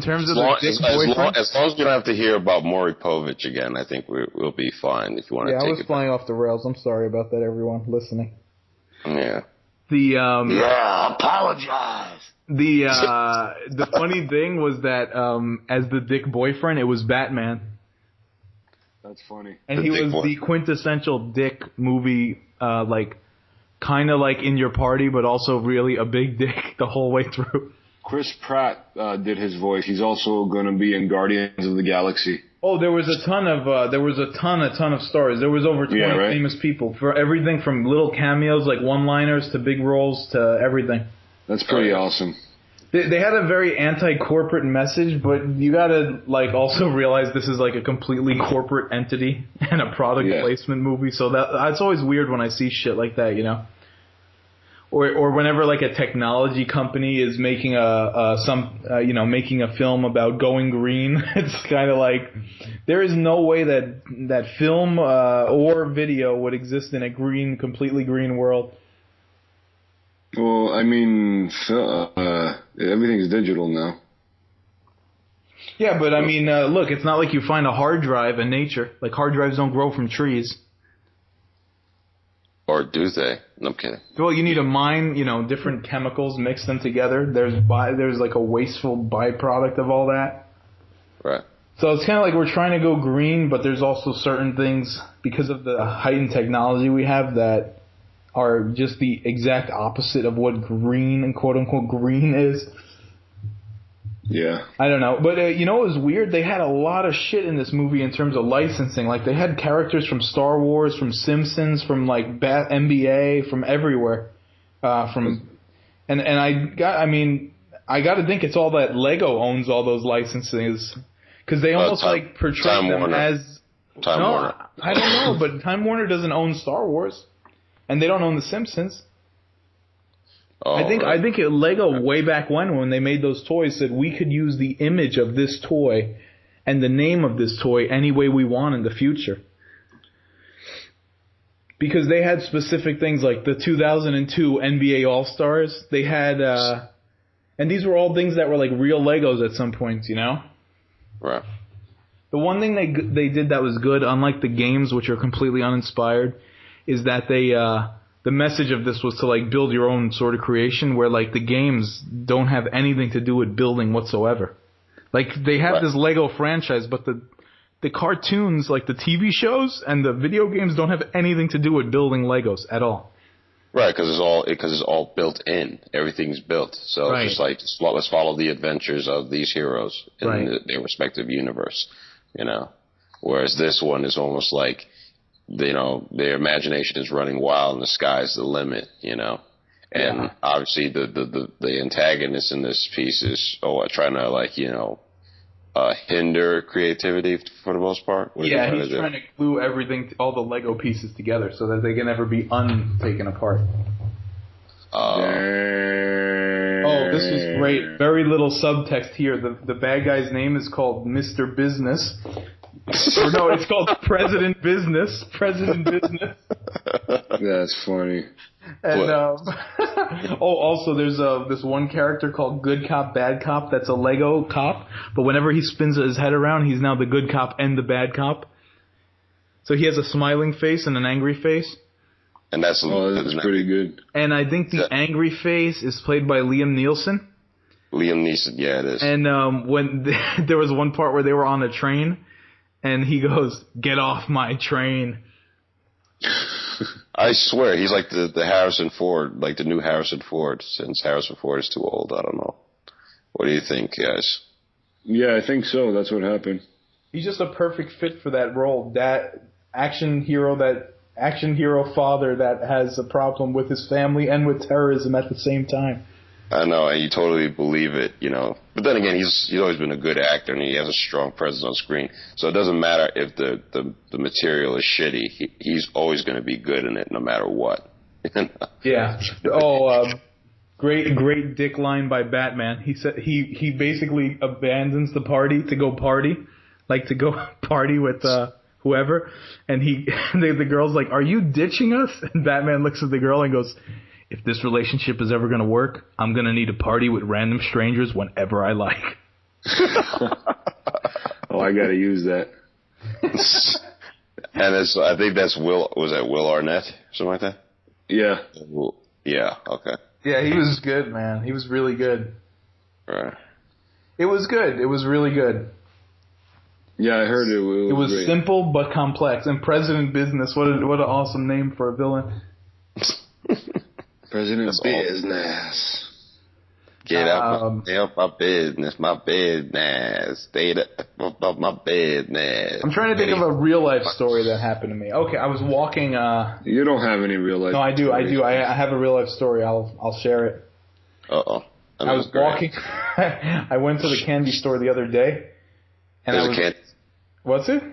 terms of the dick boyfriend? As long as we don't have to hear about Maury Povich again, I think we'll be fine. If you want to take it. Yeah, I was flying off the rails. I'm sorry about that, everyone listening. Yeah. Apologize. The funny thing was that as the dick boyfriend, it was Batman. That's funny. And he was the quintessential dick movie, kind of like In Your Party, but also really a big dick the whole way through. Chris Pratt did his voice. He's also going to be in Guardians of the Galaxy. Oh, there was a ton of stars. There was over 20 famous people for everything from little cameos like one-liners to big roles to everything. That's pretty awesome. They had a very anti-corporate message, but you gotta also realize this is like a completely corporate entity and a product placement movie. So that's always weird when I see shit like that, Or whenever a technology company is making making a film about going green, it's kind of like there is no way that film or video would exist in a completely green world. Well, I mean, everything's digital now. Yeah, but I mean, look, it's not like you find a hard drive in nature. Like, hard drives don't grow from trees. Or do they? No, I'm kidding. Well, you need to mine, different chemicals, mix them together. There's like a wasteful byproduct of all that. Right. So it's kind of like we're trying to go green, but there's also certain things, because of the heightened technology we have, that are just the exact opposite of what green and quote-unquote green is. Yeah. I don't know. But, it was weird? They had a lot of shit in this movie in terms of licensing. Like, they had characters from Star Wars, from Simpsons, from, NBA, from everywhere. And I got to think it's all that Lego owns all those licenses. Because they almost, portray them as... Time Warner. I don't know, but Time Warner doesn't own Star Wars. And they don't own The Simpsons. Oh, I think Lego way back when they made those toys said we could use the image of this toy and the name of this toy any way we want in the future. Because they had specific things like the 2002 NBA All-Stars. They had, and these were all things that were like real Legos at some point, Right. The one thing they did that was good, unlike the games, which are completely uninspired, is that the message of this was to build your own sort of creation, where the games don't have anything to do with building whatsoever. They have this Lego franchise, but the cartoons, the TV shows and the video games, don't have anything to do with building Legos at all. Right, because it's all built in. Everything's built. So it's just like, let's follow the adventures of these heroes in their respective universe, you know. Whereas this one is almost like, you know, their imagination is running wild and the sky's the limit, you know. And obviously the antagonist in this piece is trying to, like, you know, hinder creativity for the most part. He's trying to glue everything, all the Lego pieces together so that they can never be untaken apart. This is great. Very little subtext here. The bad guy's name is called Mr. Business. Or no, it's called President Business. President Business. That's funny. And also there's this one character called Good Cop, Bad Cop. That's a Lego cop, but whenever he spins his head around, he's now the good cop and the bad cop. So he has a smiling face and an angry face. And that's pretty good. And I think the angry face is played by Liam Neeson. Liam Neeson, yeah, it is. And when there was one part where they were on a train, and he goes, "Get off my train." I swear, he's like the Harrison Ford, like the new Harrison Ford, since Harrison Ford is too old. I don't know. What do you think, guys? Yeah, I think so. That's what happened. He's just a perfect fit for that role. That action hero father that has a problem with his family and with terrorism at the same time. I know, and you totally believe it, you know. But then again, he's always been a good actor, and he has a strong presence on screen. So it doesn't matter if the material is shitty. He's always going to be good in it, no matter what. Yeah. Great dick line by Batman. He said he basically abandons the party to go party, like to go party with whoever. And the girl's like, "Are you ditching us?" And Batman looks at the girl and goes, "If this relationship is ever going to work, I'm going to need a party with random strangers whenever I like." I got to use that. And I think that's Will Arnett? Something like that? Yeah. Yeah, okay. Yeah, he was good, man. He was really good. Right. It was good. It was really good. Yeah, I heard it. It was great. Simple but complex. And President Business, what an awesome name for a villain. President Business. Get out my business, my business. Stay up my business. I'm trying to think of a real life story that happened to me. Okay, I was walking. You don't have any real life. No, I do. I have a real life story. I'll share it. Uh-oh. I was walking. I went to the candy store the other day. And what's it?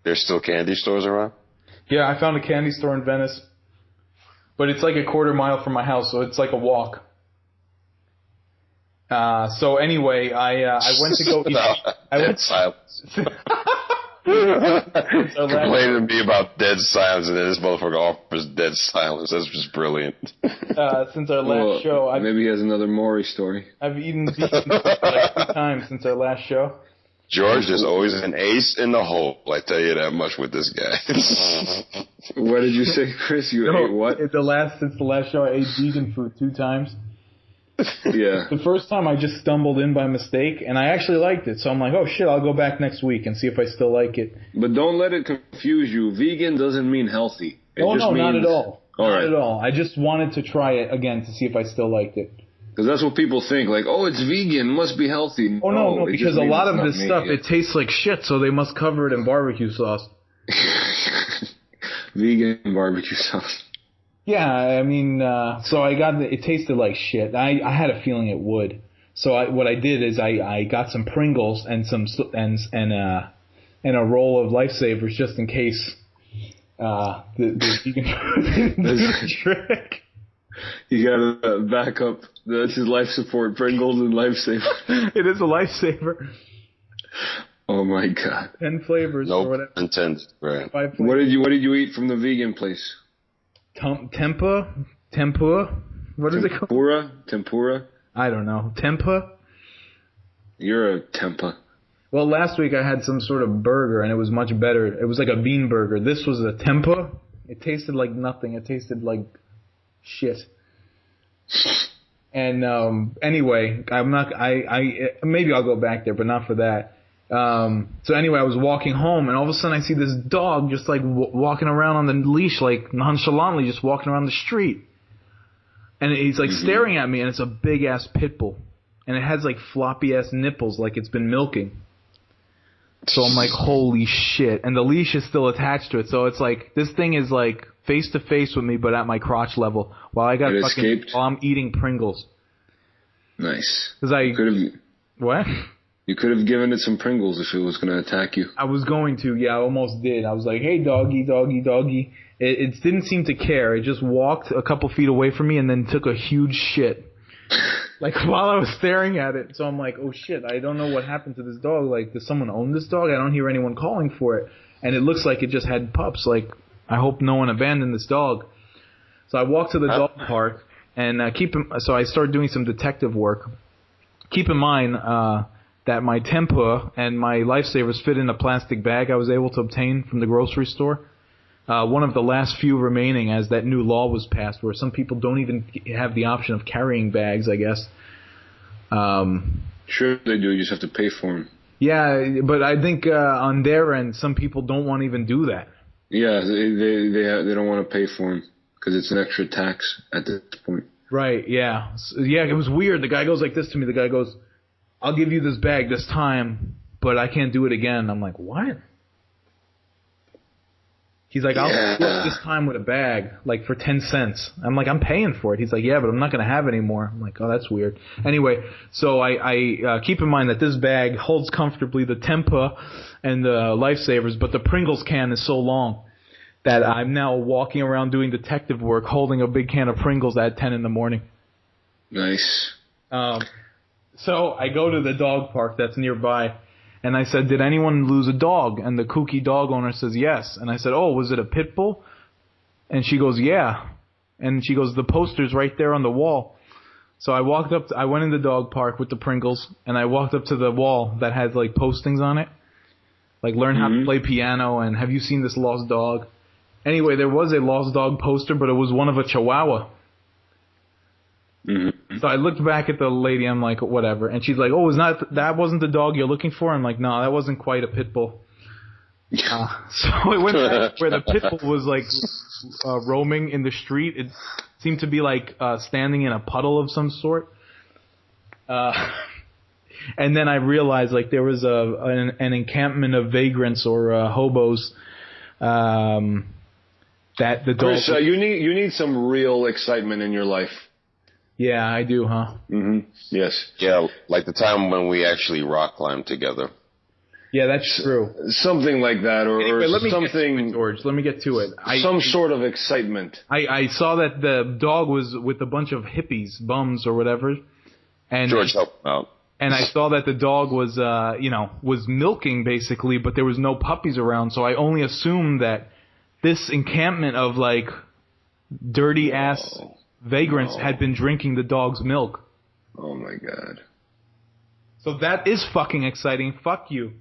There's still candy stores around? Yeah, I found a candy store in Venice. But it's like a quarter mile from my house, so it's like a walk. So anyway, I went to go eat. Silence. Complaining to me about dead silence, and then this motherfucker offers dead silence. That's just brilliant. Since our last show, maybe he has another Maury story. I've eaten vegan like 2 times since our last show. George is always an ace in the hole. I tell you that much with this guy. What did you say, Chris? You ate what? Since the last show, I ate vegan food 2 times. Yeah. The first time I just stumbled in by mistake, and I actually liked it. So I'm like, oh shit, I'll go back next week and see if I still like it. But don't let it confuse you. Vegan doesn't mean healthy. No, not at all. Not at all. I just wanted to try it again to see if I still liked it. Because that's what people think, like, oh, it's vegan, must be healthy. Oh, no, because a lot of this stuff, it tastes like shit, so they must cover it in barbecue sauce. Vegan barbecue sauce. Yeah, I mean, so it tasted like shit. I had a feeling it would. So what I did is I got some Pringles and a roll of Lifesavers just in case the vegan the trick. You gotta back up. That's his life support, Pringles and Lifesaver. It is a Lifesaver. Oh my god. 10 flavors or whatever. Intended, right. 5 flavors. What did you eat from the vegan place? Tempura? What is it called? Tempura? I don't know. Tempa? You're a Tempa. Well, last week I had some sort of burger and it was much better. It was like a bean burger. This was a Tempa. It tasted like nothing. It tasted like shit. And anyway, maybe I'll go back there, but not for that. So anyway, I was walking home, and all of a sudden I see this dog just like walking around on the leash, like nonchalantly, just walking around the street. And he's like staring at me, and it's a big ass pit bull, and it has like floppy ass nipples, like it's been milking. So I'm like, holy shit! And the leash is still attached to it, so it's like this thing is like face to face with me, but at my crotch level, while I'm eating Pringles. Nice. Because what? You could have given it some Pringles if it was going to attack you. I was going to, yeah, I almost did. I was like, hey, doggy, doggy, doggy. It didn't seem to care. It just walked a couple feet away from me and then took a huge shit. Like, while I was staring at it. So I'm like, oh, shit, I don't know what happened to this dog. Like, does someone own this dog? I don't hear anyone calling for it. And it looks like it just had pups. Like, I hope no one abandoned this dog. So I walked to the dog park, and so I started doing some detective work. Keep in mind that my Tempur and my Lifesavers fit in a plastic bag I was able to obtain from the grocery store. One of the last few remaining, as that new law was passed, where some people don't even have the option of carrying bags, I guess. Sure they do. You just have to pay for them. Yeah, but I think on their end, some people don't want to even do that. Yeah, they don't want to pay for them because it's an extra tax at this point. Right, yeah. Yeah, it was weird. The guy goes like this to me. The guy goes, I'll give you this bag this time, but I can't do it again. I'm like, what? He's like, I'll flip this time with a bag, like for 10 cents. I'm like, I'm paying for it. He's like, yeah, but I'm not going to have any more. I'm like, oh, that's weird. Anyway, so I keep in mind that this bag holds comfortably the Tempur and the Lifesavers, but the Pringles can is so long that I'm now walking around doing detective work holding a big can of Pringles at 10 in the morning. Nice. So I go to the dog park that's nearby, and I said, did anyone lose a dog? And the kooky dog owner says, yes. And I said, oh, was it a pit bull? And she goes, yeah. And she goes, the poster's right there on the wall. So I went in the dog park with the Pringles, and I walked up to the wall that had like postings on it. Like, learn how to play piano, and have you seen this lost dog? Anyway, there was a lost dog poster, but it was one of a Chihuahua. Mm-hmm. So I looked back at the lady, I'm like, whatever. And she's like, oh, that wasn't the dog you're looking for? I'm like, no, that wasn't quite a pit bull. So I went back where the pit bull was like roaming in the street. It seemed to be like standing in a puddle of some sort. And then I realized like there was an encampment of vagrants or hobos. That the dog. Chris, you need some real excitement in your life. Yeah, I do, huh? Mm-hmm. Yes. Yeah, like the time when we actually rock climbed together. Yeah, that's true. Something like that, or something. George, let me get to it. Some sort of excitement. I saw that the dog was with a bunch of hippies, bums or whatever. And George helped him out. And I saw that the dog was, was milking basically, but there was no puppies around. So I only assumed that this encampment of like dirty ass vagrants had been drinking the dog's milk. Oh my god. So that is fucking exciting. Fuck you.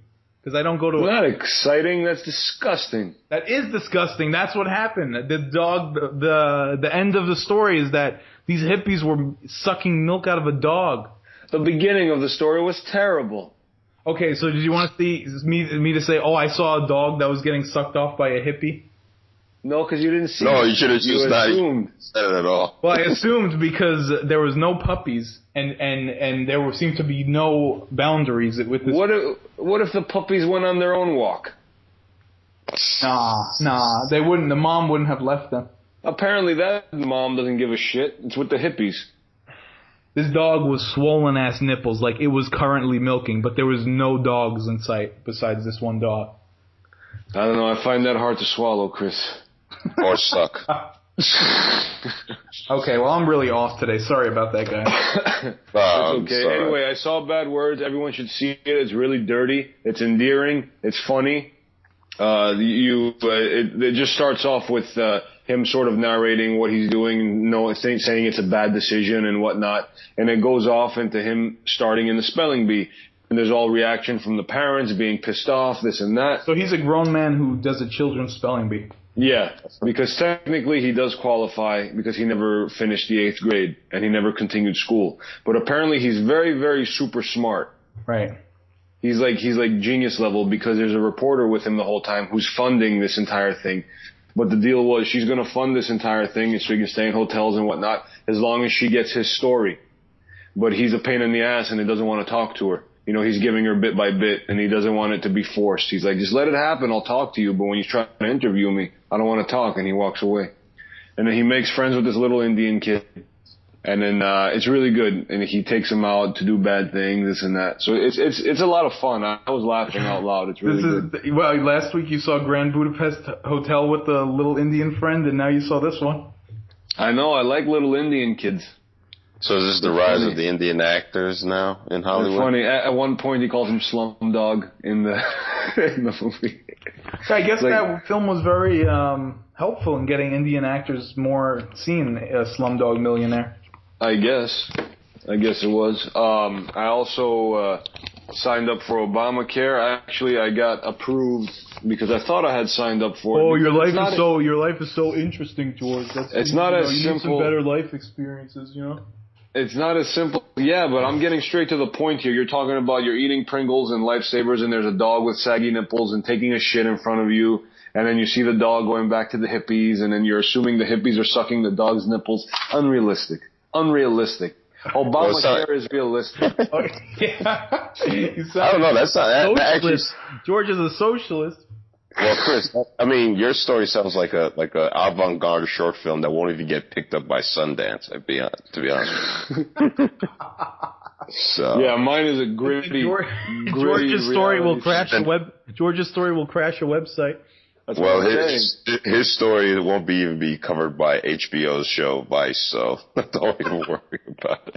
Because I don't go to... Not exciting. That's disgusting. That is disgusting. That's what happened. The dog... The end of the story is that these hippies were sucking milk out of a dog. The beginning of the story was terrible. Okay, so did you want to see me to say, oh, I saw a dog that was getting sucked off by a hippie? No, because you didn't see it. No, you should have just not said it at all. Well, I assumed because there was no puppies and there seemed to be no boundaries with this. What if the puppies went on their own walk? Nah, they wouldn't. The mom wouldn't have left them. Apparently that mom doesn't give a shit. It's with the hippies. This dog was swollen ass nipples, like it was currently milking, but there was no dogs in sight besides this one dog. I don't know. I find that hard to swallow, Chris. Or suck. Okay, well, I'm really off today. Sorry about that, guy. That's okay. Sorry. Anyway, I saw Bad Words. Everyone should see it. It's really dirty. It's endearing. It's funny. It just starts off with him sort of narrating what he's doing, saying it's a bad decision and whatnot, and it goes off into him starting in the spelling bee. And there's all reaction from the parents being pissed off, this and that. So he's a grown man who does a children's spelling bee. Yeah, because technically he does qualify because he never finished the 8th grade and he never continued school. But apparently he's very, very super smart. Right. He's like genius level because there's a reporter with him the whole time who's funding this entire thing. But the deal was she's going to fund this entire thing so he can stay in hotels and whatnot as long as she gets his story. But he's a pain in the ass and he doesn't want to talk to her. You know, he's giving her bit by bit and he doesn't want it to be forced. He's like, just let it happen. I'll talk to you. But when you try to interview me, I don't want to talk. And he walks away. And then he makes friends with this little Indian kid. And then, it's really good. And he takes him out to do bad things, this and that. So it's a lot of fun. I was laughing out loud. It's really good. Well, last week you saw Grand Budapest Hotel with the little Indian friend and now you saw this one. I know. I like little Indian kids. So is this the rise of the Indian actors now in Hollywood? It's funny. At one point, he calls him Slumdog in the movie. I guess that film was very helpful in getting Indian actors more seen. Slumdog Millionaire. I guess it was. I also signed up for Obamacare. Actually, I got approved because I thought I had signed up for it. Oh, your life is so interesting, George. It's not as simple. You need some better life experiences, you know. It's not as simple. Yeah, but I'm getting straight to the point here. You're talking about you're eating Pringles and Lifesavers and there's a dog with saggy nipples and taking a shit in front of you. And then you see the dog going back to the hippies and then you're assuming the hippies are sucking the dog's nipples. Unrealistic. Obamacare is realistic. Yeah. I don't know. That's not that actually. George is a socialist. Well, Chris, I mean, your story sounds like a avant-garde short film that won't even get picked up by Sundance. To be honest. So yeah, mine is a gritty. George's story will crash George's story will crash a website. Well, his story won't even be covered by HBO's show Vice, so don't even worry about it.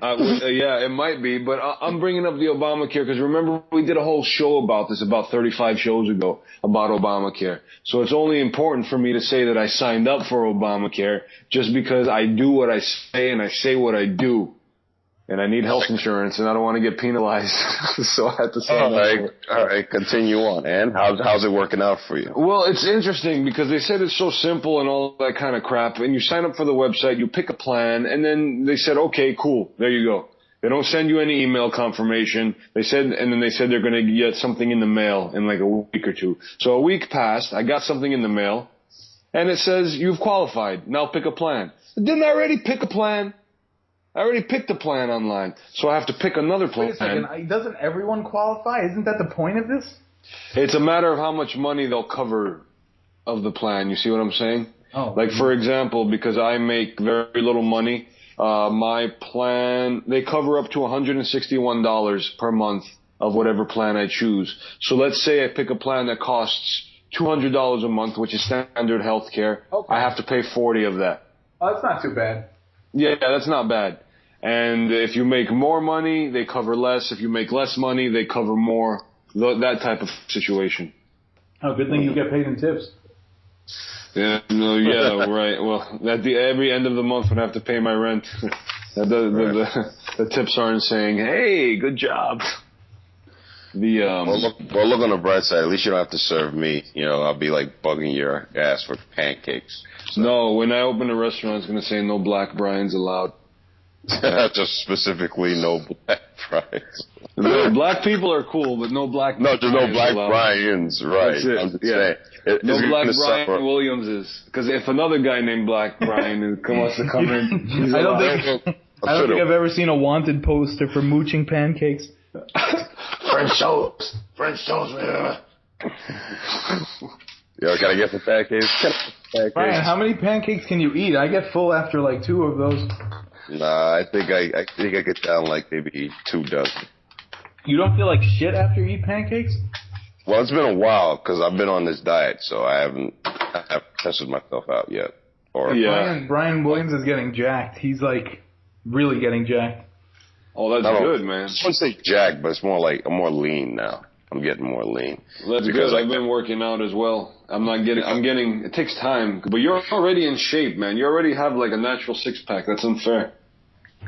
Yeah, it might be, but I'm bringing up the Obamacare because remember we did a whole show about this about 35 shows ago about Obamacare. So it's only important for me to say that I signed up for Obamacare just because I do what I say and I say what I do. And I need health insurance, and I don't want to get penalized, so I have to say that. All right, continue on. And how's it working out for you? Well, it's interesting because they said it's so simple and all that kind of crap. And you sign up for the website, you pick a plan, and then they said, okay, cool, there you go. They don't send you any email confirmation. And then they said they're going to get something in the mail in like a week or two. So a week passed, I got something in the mail, and it says you've qualified. Now pick a plan. Didn't I already pick a plan? I already picked a plan online, so I have to pick another plan. Wait a second, doesn't everyone qualify? Isn't that the point of this? It's a matter of how much money they'll cover of the plan. You see what I'm saying? Oh. Like, for example, because I make very little money, my plan, they cover up to $161 per month of whatever plan I choose. So let's say I pick a plan that costs $200 a month, which is standard health care. Okay. I have to pay $40 of that. Oh, that's not too bad. Yeah, that's not bad. And if you make more money, they cover less. If you make less money, they cover more. That type of situation. Oh, good thing you get paid in tips. Yeah, no, yeah, right. Well, at every end of the month when I have to pay my rent, the tips aren't saying, hey, good job. Well, look on the bright side. At least you don't have to serve me. You know, I'll be like bugging your ass for pancakes. So. No, when I open a restaurant, it's going to say no black Brian's allowed. Just specifically no black Brian's. No, black people are cool, but no black. No, there's no black Brian's, right? That's it. I'm just saying. No black Brian Williams is because if another guy named Black Brian wants to come in, I don't think I've ever seen a wanted poster for mooching pancakes. French toast, man. Yo, can I get the pancakes? Brian, how many pancakes can you eat? I get full after like 2 of those. Nah, I think I get down like maybe 2 dozen. You don't feel like shit after you eat pancakes? Well, it's been a while because I've been on this diet, so I haven't tested myself out yet. Or Brian Williams is getting jacked. He's like really getting jacked. Oh, that's good, man. I wouldn't say jacked, but it's more like I'm more lean now. I'm getting more lean. Well, that's good. I've been working out as well. I'm getting, it takes time, but you're already in shape, man. You already have like a natural 6-pack. That's unfair.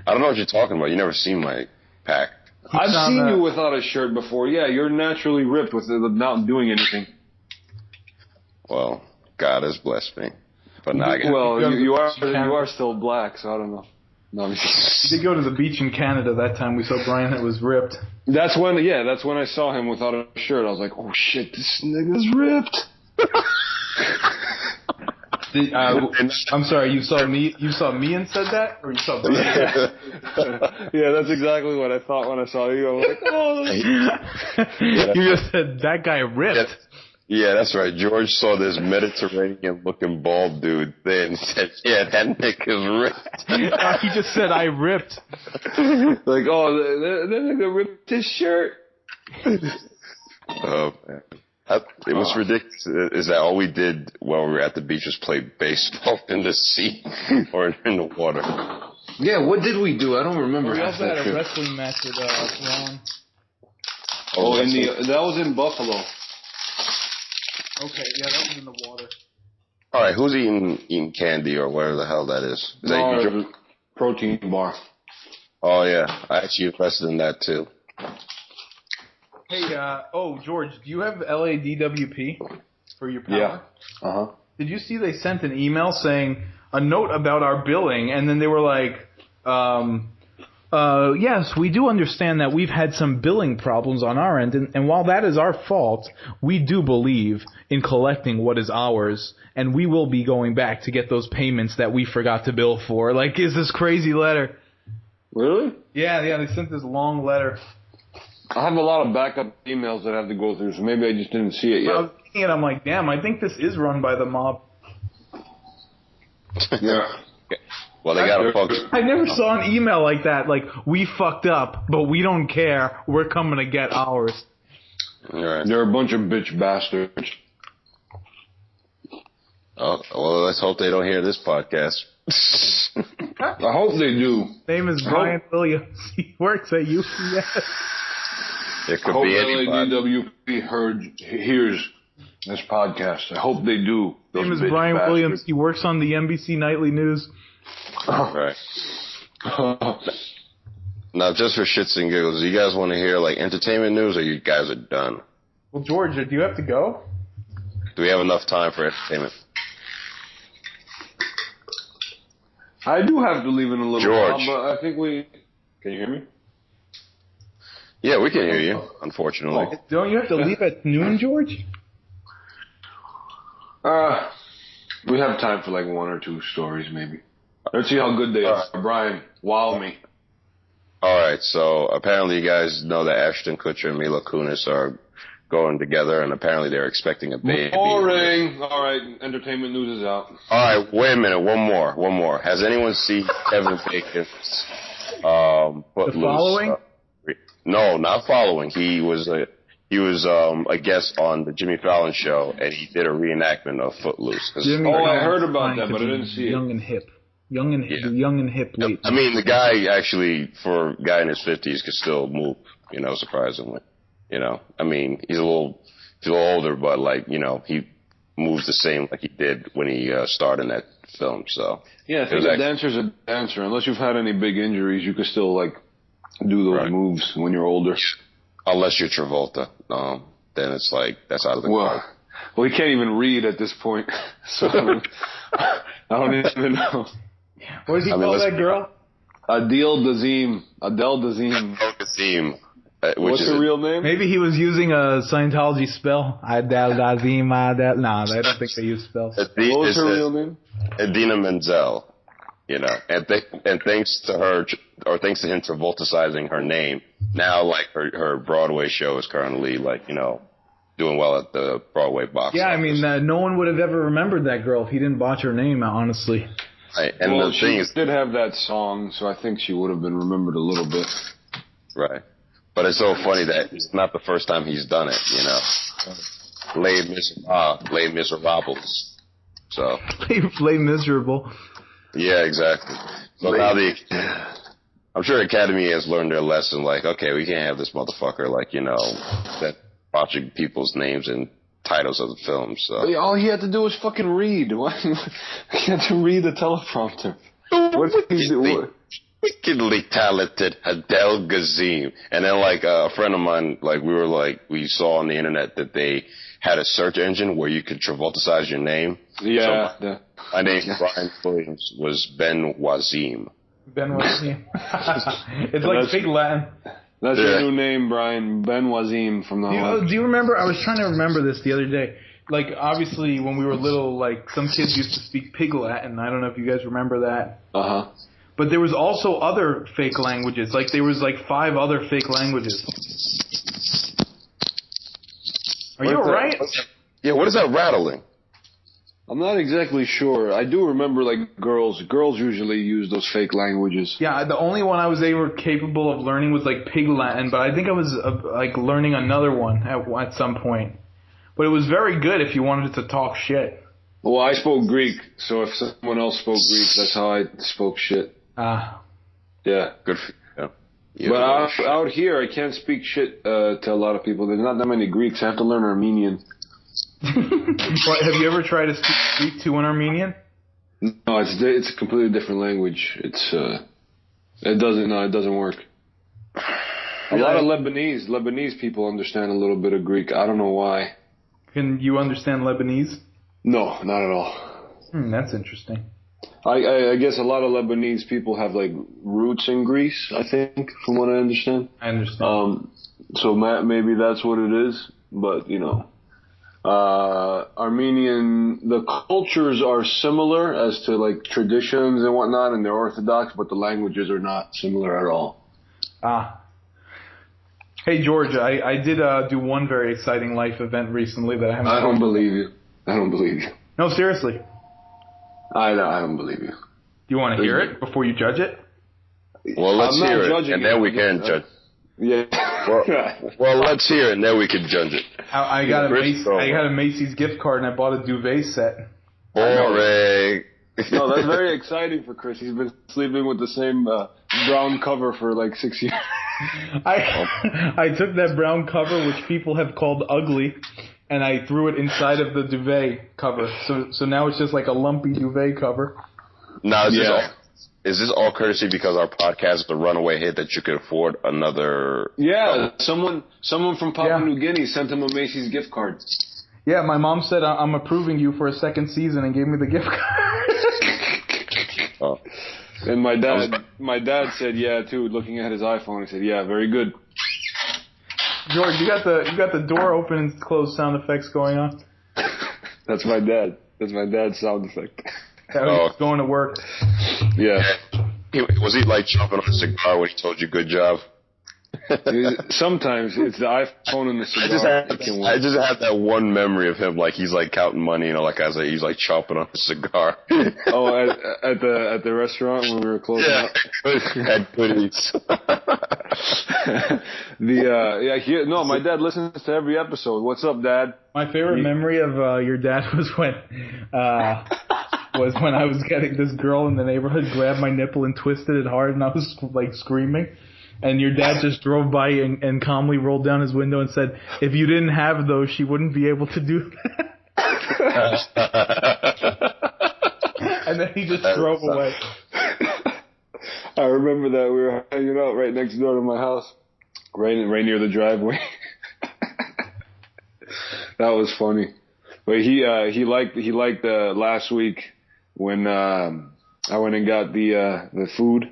I don't know what you're talking about. You never seen my pack. I've seen you without a shirt before. Yeah, you're naturally ripped without doing anything. Well, God has blessed me. But now you are still black, so I don't know. No, we did go to the beach in Canada that time. We saw Brian that was ripped. That's when I saw him without a shirt. I was like, oh shit, this nigga's ripped. I'm sorry. You saw me. You saw me and said that, or you saw? Yeah, that's exactly what I thought when I saw you. I was like, oh. You just said that guy ripped. Yeah, that's right. George saw this Mediterranean-looking bald dude there and said, "Yeah, that nigga's ripped." He just said, "I ripped." Like, oh, that nigga ripped his shirt. Oh man. What's ridiculous is that all we did while we were at the beach was play baseball in the sea or in the water. Yeah, what did we do? I don't remember. We also had a wrestling match with Ron. Oh, that was in Buffalo. Okay, yeah, that was in the water. All right, who's eating candy or whatever the hell that is? Is that you? Protein bar. Oh yeah, I actually invested in that too. Hey, George, do you have LADWP for your power? Yeah. Uh-huh. Did you see they sent an email saying a note about our billing, and then they were like, yes, we do understand that we've had some billing problems on our end, and while that is our fault, we do believe in collecting what is ours, and we will be going back to get those payments that we forgot to bill for. Like, is this crazy letter? Really? Yeah, they sent this long letter. I have a lot of backup emails that I have to go through, so maybe I just didn't see it yet. When I was reading it, I'm like, damn, I think this is run by the mob. Yeah. Well, they got a function. I never saw an email like that. Like, we fucked up, but we don't care. We're coming to get ours. Right. They're a bunch of bitch bastards. Oh, well, let's hope they don't hear this podcast. I hope they do. Name is Brian Williams. He works at UPS. It could be anybody. LADWP hears this podcast. I hope they do. His name is Brian Williams. He works on the NBC Nightly News. Right. Now, just for shits and giggles, do you guys want to hear like entertainment news, or you guys are done? Well, George, do you have to go? Do we have enough time for entertainment? I do have to leave in a little George. while, but I think we... Can you hear me? Yeah, we can hear you, unfortunately. Oh. Don't you have to leave at noon, George? We have time for like one or two stories, maybe. Let's see how good they are. Brian, wow me. All right, so apparently you guys know that Ashton Kutcher and Mila Kunis are going together, and apparently they're expecting a baby. Boring. All right, entertainment news is out. All right, wait a minute. One more. Has anyone seen Kevin Bacon's Footloose? The Following? No, not Following. He was a guest on the Jimmy Fallon show, and he did a reenactment of Footloose. I heard about that, but I didn't see it. Young and hip. Young and hip late. I mean, the guy actually, for a guy in his 50s, could still move, surprisingly. I mean, he's a little older, but he moves the same like he did when he starred in that film. So yeah, I think a dancer's a dancer. Unless you've had any big injuries, you could still do those moves when you're older. Unless you're Travolta, then it's that's out of the question. Well, he can't even read at this point, so I don't even know. What does he call that girl? Adele Dazeem. What's her real name? Maybe he was using a Scientology spell. Adele Dazeem. No, I don't think they use spells. What was her real name? Idina Menzel. And thanks to her, or thanks to him Travolticizing her name, now her Broadway show is currently doing well at the Broadway box office. I mean, no one would have ever remembered that girl if he didn't botch her name, honestly. Right. And the thing is, did have that song, so I think she would have been remembered a little bit. Right. But it's so funny that it's not the first time he's done it, Les Miserables. So. Les Miserable. Yeah, exactly. So now I'm sure Academy has learned their lesson, okay, we can't have this motherfucker, that botching people's names and titles of the film, so. All he had to do was fucking read. He had to read the teleprompter. What did he do? Wickedly talented Adele Dazeem. And then, a friend of mine, we saw on the internet that they had a search engine where you could Travolticize your name. Yeah. So my name, Brian Williams, was Ben Wazim. Ben Wazim. It's big Latin. That's your new name, Brian. Ben Wazim from the Do you remember? I was trying to remember this the other day. like, obviously, when we were little, like, some kids used to speak Pig Latin. I don't know if you guys remember that. Uh-huh. But there was also other fake languages. Like, there was, like, 5 other fake languages. Are you alright? Yeah, what is that rattling? I'm not exactly sure. I do remember, like, girls usually use those fake languages. Yeah, the only one I was ever capable of learning was, like, Pig Latin, but I think I was, like, learning another one at some point. But it was very good if you wanted to talk shit. Well, I spoke Greek, so if someone else spoke Greek, that's how I spoke shit. Ah. Yeah. Good for you. Yeah, But out here, I can't speak shit to a lot of people. There's not that many Greeks. I have to learn Armenian. But have you ever tried to speak to an Armenian? No, it's a completely different language. It doesn't work. A lot of Lebanese people understand a little bit of Greek. I don't know why. Can you understand Lebanese? No, not at all. That's interesting. I guess a lot of Lebanese people have like roots in Greece, I think, from what I understand. I understand. So maybe that's what it is, but you know. Armenian, the cultures are similar as to like traditions and whatnot, and they're Orthodox, but the languages are not similar at all. Hey George, I did do one very exciting life event recently that I haven't. I don't believe you. I don't believe you. No, seriously. I don't believe you. Do you want to hear it before you judge it? Well, let's hear it, and then we can judge. Yeah. Well, let's hear it, and then we can judge it. I got a Macy's gift card, and I bought a duvet set. Boring. No, that's very exciting for Chris. He's been sleeping with the same brown cover for like 6 years. I took that brown cover, which people have called ugly, and I threw it inside of the duvet cover. So now it's just like a lumpy duvet cover. Now, is this all courtesy because our podcast is a runaway hit that you could afford another? Yeah, someone from Papua New Guinea sent him a Macy's gift card. Yeah, my mom said I'm approving you for a second season and gave me the gift card. Oh. And my dad said yeah too. Looking at his iPhone, he said yeah, very good. George, you got the door open and closed sound effects going on. That's my dad. That's my dad's sound effect. He's going to work. Yeah. Was he like chomping on a cigar when he told you good job? Sometimes it's the iPhone and the cigar. I just had that one memory of him, like he's like counting money, you know, like as he's like chomping on a cigar. Oh, at the restaurant when we were closing up. At Good Eats. My dad listens to every episode. What's up, Dad? My favorite memory of your dad was when I was getting this girl in the neighborhood grab my nipple and twisted it hard, and I was like screaming. And your dad just drove by and calmly rolled down his window and said, if you didn't have those, she wouldn't be able to do that. And then he just drove away. I remember that we were hanging out right next door to my house, right near the driveway. That was funny. But he liked last week when I went and got the food.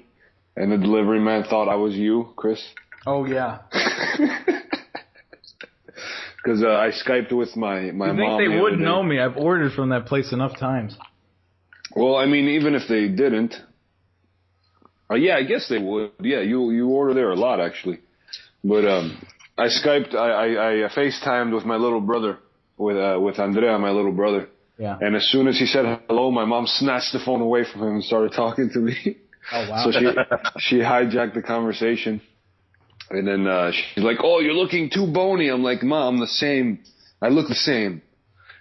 And the delivery man thought I was you, Chris. Oh, yeah. Because I Skyped with my mom. You think they would know me? I've ordered from that place enough times. Well, I mean, even if they didn't. Yeah, I guess they would. Yeah, you order there a lot, actually. But I Skyped, I FaceTimed with my little brother, with Andrea, my little brother. Yeah. And as soon as he said hello, my mom snatched the phone away from him and started talking to me. Oh, wow. So she hijacked the conversation. And then she's like, oh, you're looking too bony. I'm like, Mom, I'm the same. I look the same.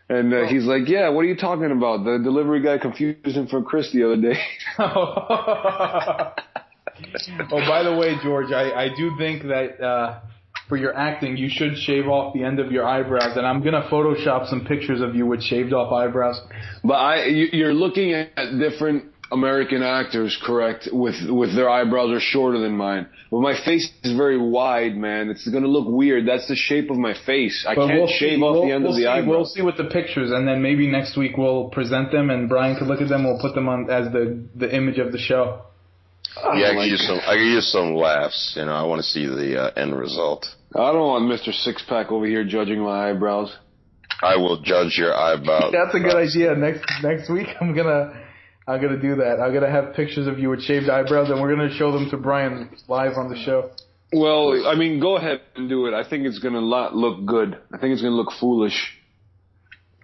And he's like, yeah, what are you talking about? The delivery guy confused him for Chris the other day. Oh, by the way, George, I do think that for your acting, you should shave off the end of your eyebrows. And I'm going to Photoshop some pictures of you with shaved off eyebrows. But you're looking at different American actors, correct, with their eyebrows are shorter than mine. But my face is very wide, man. It's going to look weird. That's the shape of my face. I can't shave off the end of the eyebrows. We'll see with the pictures, and then maybe next week we'll present them, and Brian could look at them. We'll put them on as the image of the show. Yeah, I could use some laughs. You know, I want to see the end result. I don't want Mr. Six-Pack over here judging my eyebrows. I will judge your eyebrow. That's a good idea. Next week, I'm gonna do that. I'm gonna have pictures of you with shaved eyebrows, and we're gonna show them to Brian live on the show. Well, I mean, go ahead and do it. I think it's gonna look good. I think it's gonna look foolish.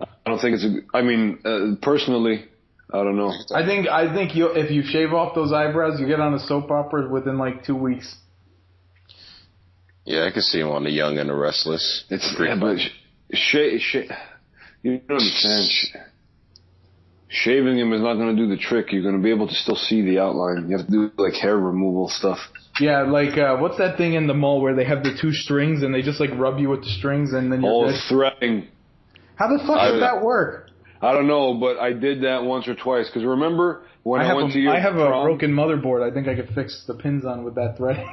I don't think it's. Personally, I don't know. I think if you shave off those eyebrows, you get on a soap opera within like 2 weeks. Yeah, I can see him on The Young and the Restless. It's but you don't understand. Shaving him is not going to do the trick. You're going to be able to still see the outline. You have to do like hair removal stuff. Yeah, like what's that thing in the mall where they have the 2 strings and they just like rub you with the strings and then you're threading. How the fuck does that work? I don't know, but I did that once or twice. Because remember when I went to your I have prom? A broken motherboard. I think I could fix the pins on with that thread.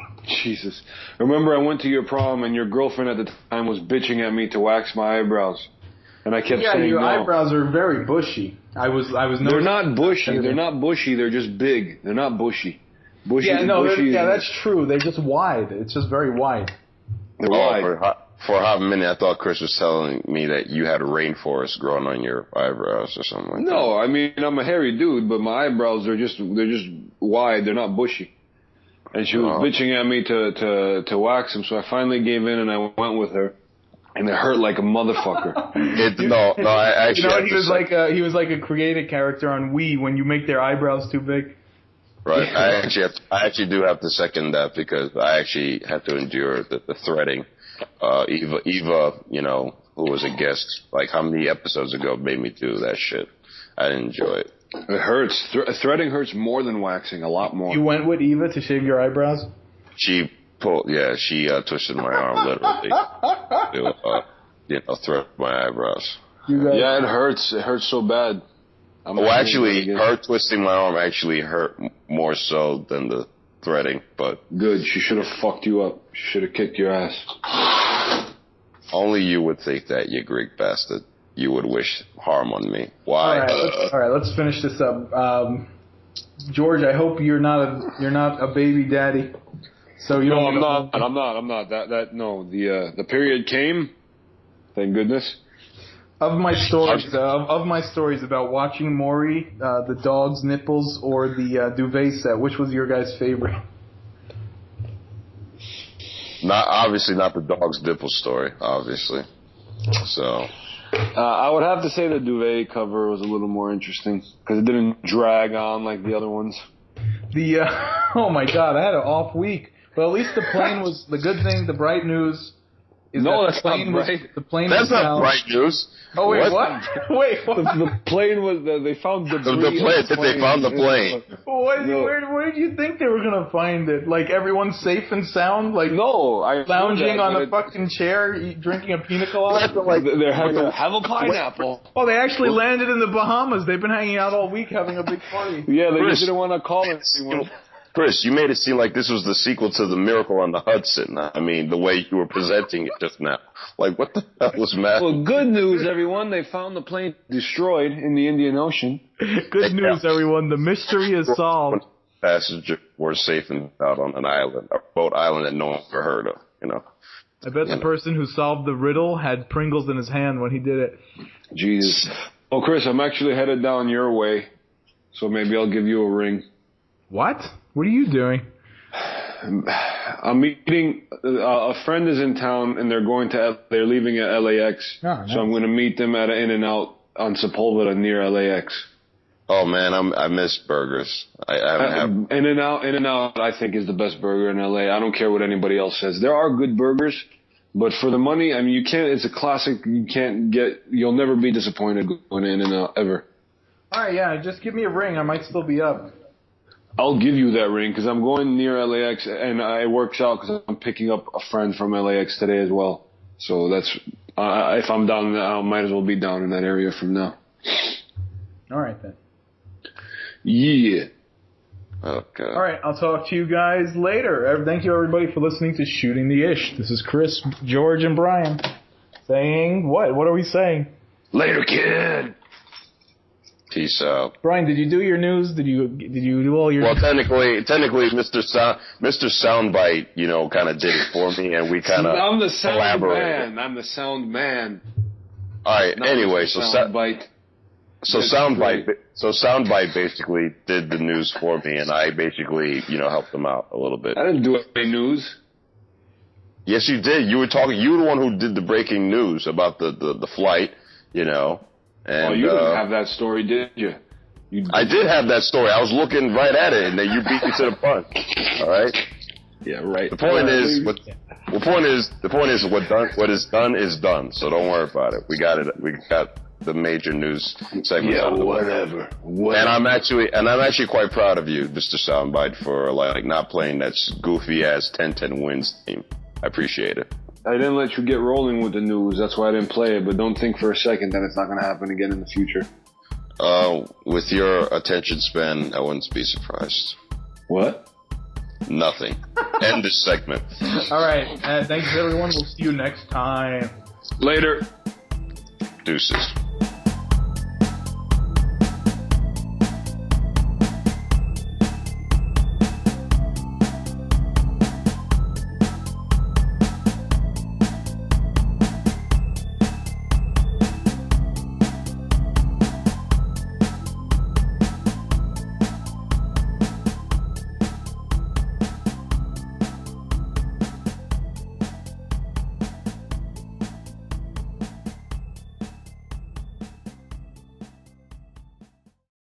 Jesus. Remember I went to your prom and your girlfriend at the time was bitching at me to wax my eyebrows. And I kept saying no. Your eyebrows are very bushy. I was. They're not bushy. They're not bushy. They're just big. They're not bushy. Bushy. That's true. They're just wide. It's just very wide. They're wide. For a hot minute, I thought Chris was telling me that you had a rainforest growing on your eyebrows or something like that. No, I mean, I'm a hairy dude, but my eyebrows are just wide. They're not bushy. And she was bitching at me to wax them, so I finally gave in and I went with her. And it hurt like a motherfucker. I actually. He was like a creative character on Wii when you make their eyebrows too big. Right. Yeah. I actually do have to second that because I actually had to endure the threading. Eva, who was a guest, like how many episodes ago, made me do that shit. I didn't enjoy it. It hurts. Threading hurts more than waxing, a lot more. You went with Eva to shave your eyebrows? She twisted my arm literally to, thread my eyebrows. Yeah, it hurts. It hurts so bad. Her twisting my arm actually hurt more so than the threading, but... Good. She should have fucked you up. She should have kicked your ass. Only you would think that, you Greek bastard. You would wish harm on me. Why? All right, let's finish this up. George, I hope you're not a baby daddy. So you don't. I'm not. The period came. Thank goodness. Of my stories about watching Maury, the dog's nipples, or the duvet set, which was your guys' favorite? Obviously not the dog's nipple story, obviously. So. I would have to say the duvet cover was a little more interesting because it didn't drag on like the other ones. Oh my God, I had an off week. But at least the plane was the good thing. The bright news is that's not bright. The plane that's was not bright news. Oh wait, what? Wait, what? The plane was. They found debris. They found the plane. Where did you think they were gonna find it? Like everyone's safe and sound? Like lounging on a fucking chair, drinking a pina colada. They're having have a pineapple. Oh, they actually landed in the Bahamas. They've been hanging out all week having a big party. Yeah, they just didn't want to call it anyone. Chris, you made it seem like this was the sequel to The Miracle on the Hudson. I mean, the way you were presenting it just now. Like, what the hell was mad? Well, good news, everyone. They found the plane destroyed in the Indian Ocean. Good news, everyone. The mystery is solved. Passengers were safe and out on an island, a boat island that no one ever heard of, I bet the person who solved the riddle had Pringles in his hand when he did it. Jesus. Oh, Chris, I'm actually headed down your way, so maybe I'll give you a ring. What? What are you doing? I'm meeting a friend is in town and they're leaving at LAX. Oh, nice. So I'm going to meet them at an In-N-Out on Sepulveda near LAX. Oh man, I miss burgers. I haven't had In-N-Out I think is the best burger in LA. I don't care what anybody else says. There are good burgers, but for the money, I mean, you can't. It's a classic. You'll never be disappointed going to In-N-Out ever. All right, yeah, just give me a ring. I might still be up. I'll give you that ring because I'm going near LAX and it works out because I'm picking up a friend from LAX today as well. So that's if I'm down there, I might as well be down in that area from now. All right then. Yeah. Okay. All right, I'll talk to you guys later. Thank you everybody for listening to Shooting the Ish. This is Chris, George, and Brian saying what? What are we saying? Later, kid. Peace out. Brian, did you do your news? Did you do all your? Well, technically, Mr. Soundbite, kind of did it for me, and we kind of I'm the sound man. I'm the sound man. All right. Anyway, Soundbite. Soundbite basically did the news for me, and I basically, helped them out a little bit. I didn't do any news. Yes, you did. You were talking. You were the one who did the breaking news about the flight. And you didn't have that story, did you? I did have that story. I was looking right at it, and then you beat me to the punch. All right. Yeah, right. The point is, what is done is done. So don't worry about it. We got it. We got the major news segment. Yeah, whatever. And I'm actually quite proud of you, Mr. Soundbite, for not playing that goofy ass 10-10 wins team. I appreciate it. I didn't let you get rolling with the news. That's why I didn't play it. But don't think for a second that it's not going to happen again in the future. With your attention span, I wouldn't be surprised. What? Nothing. End this segment. All right. Thanks, everyone. We'll see you next time. Later. Deuces.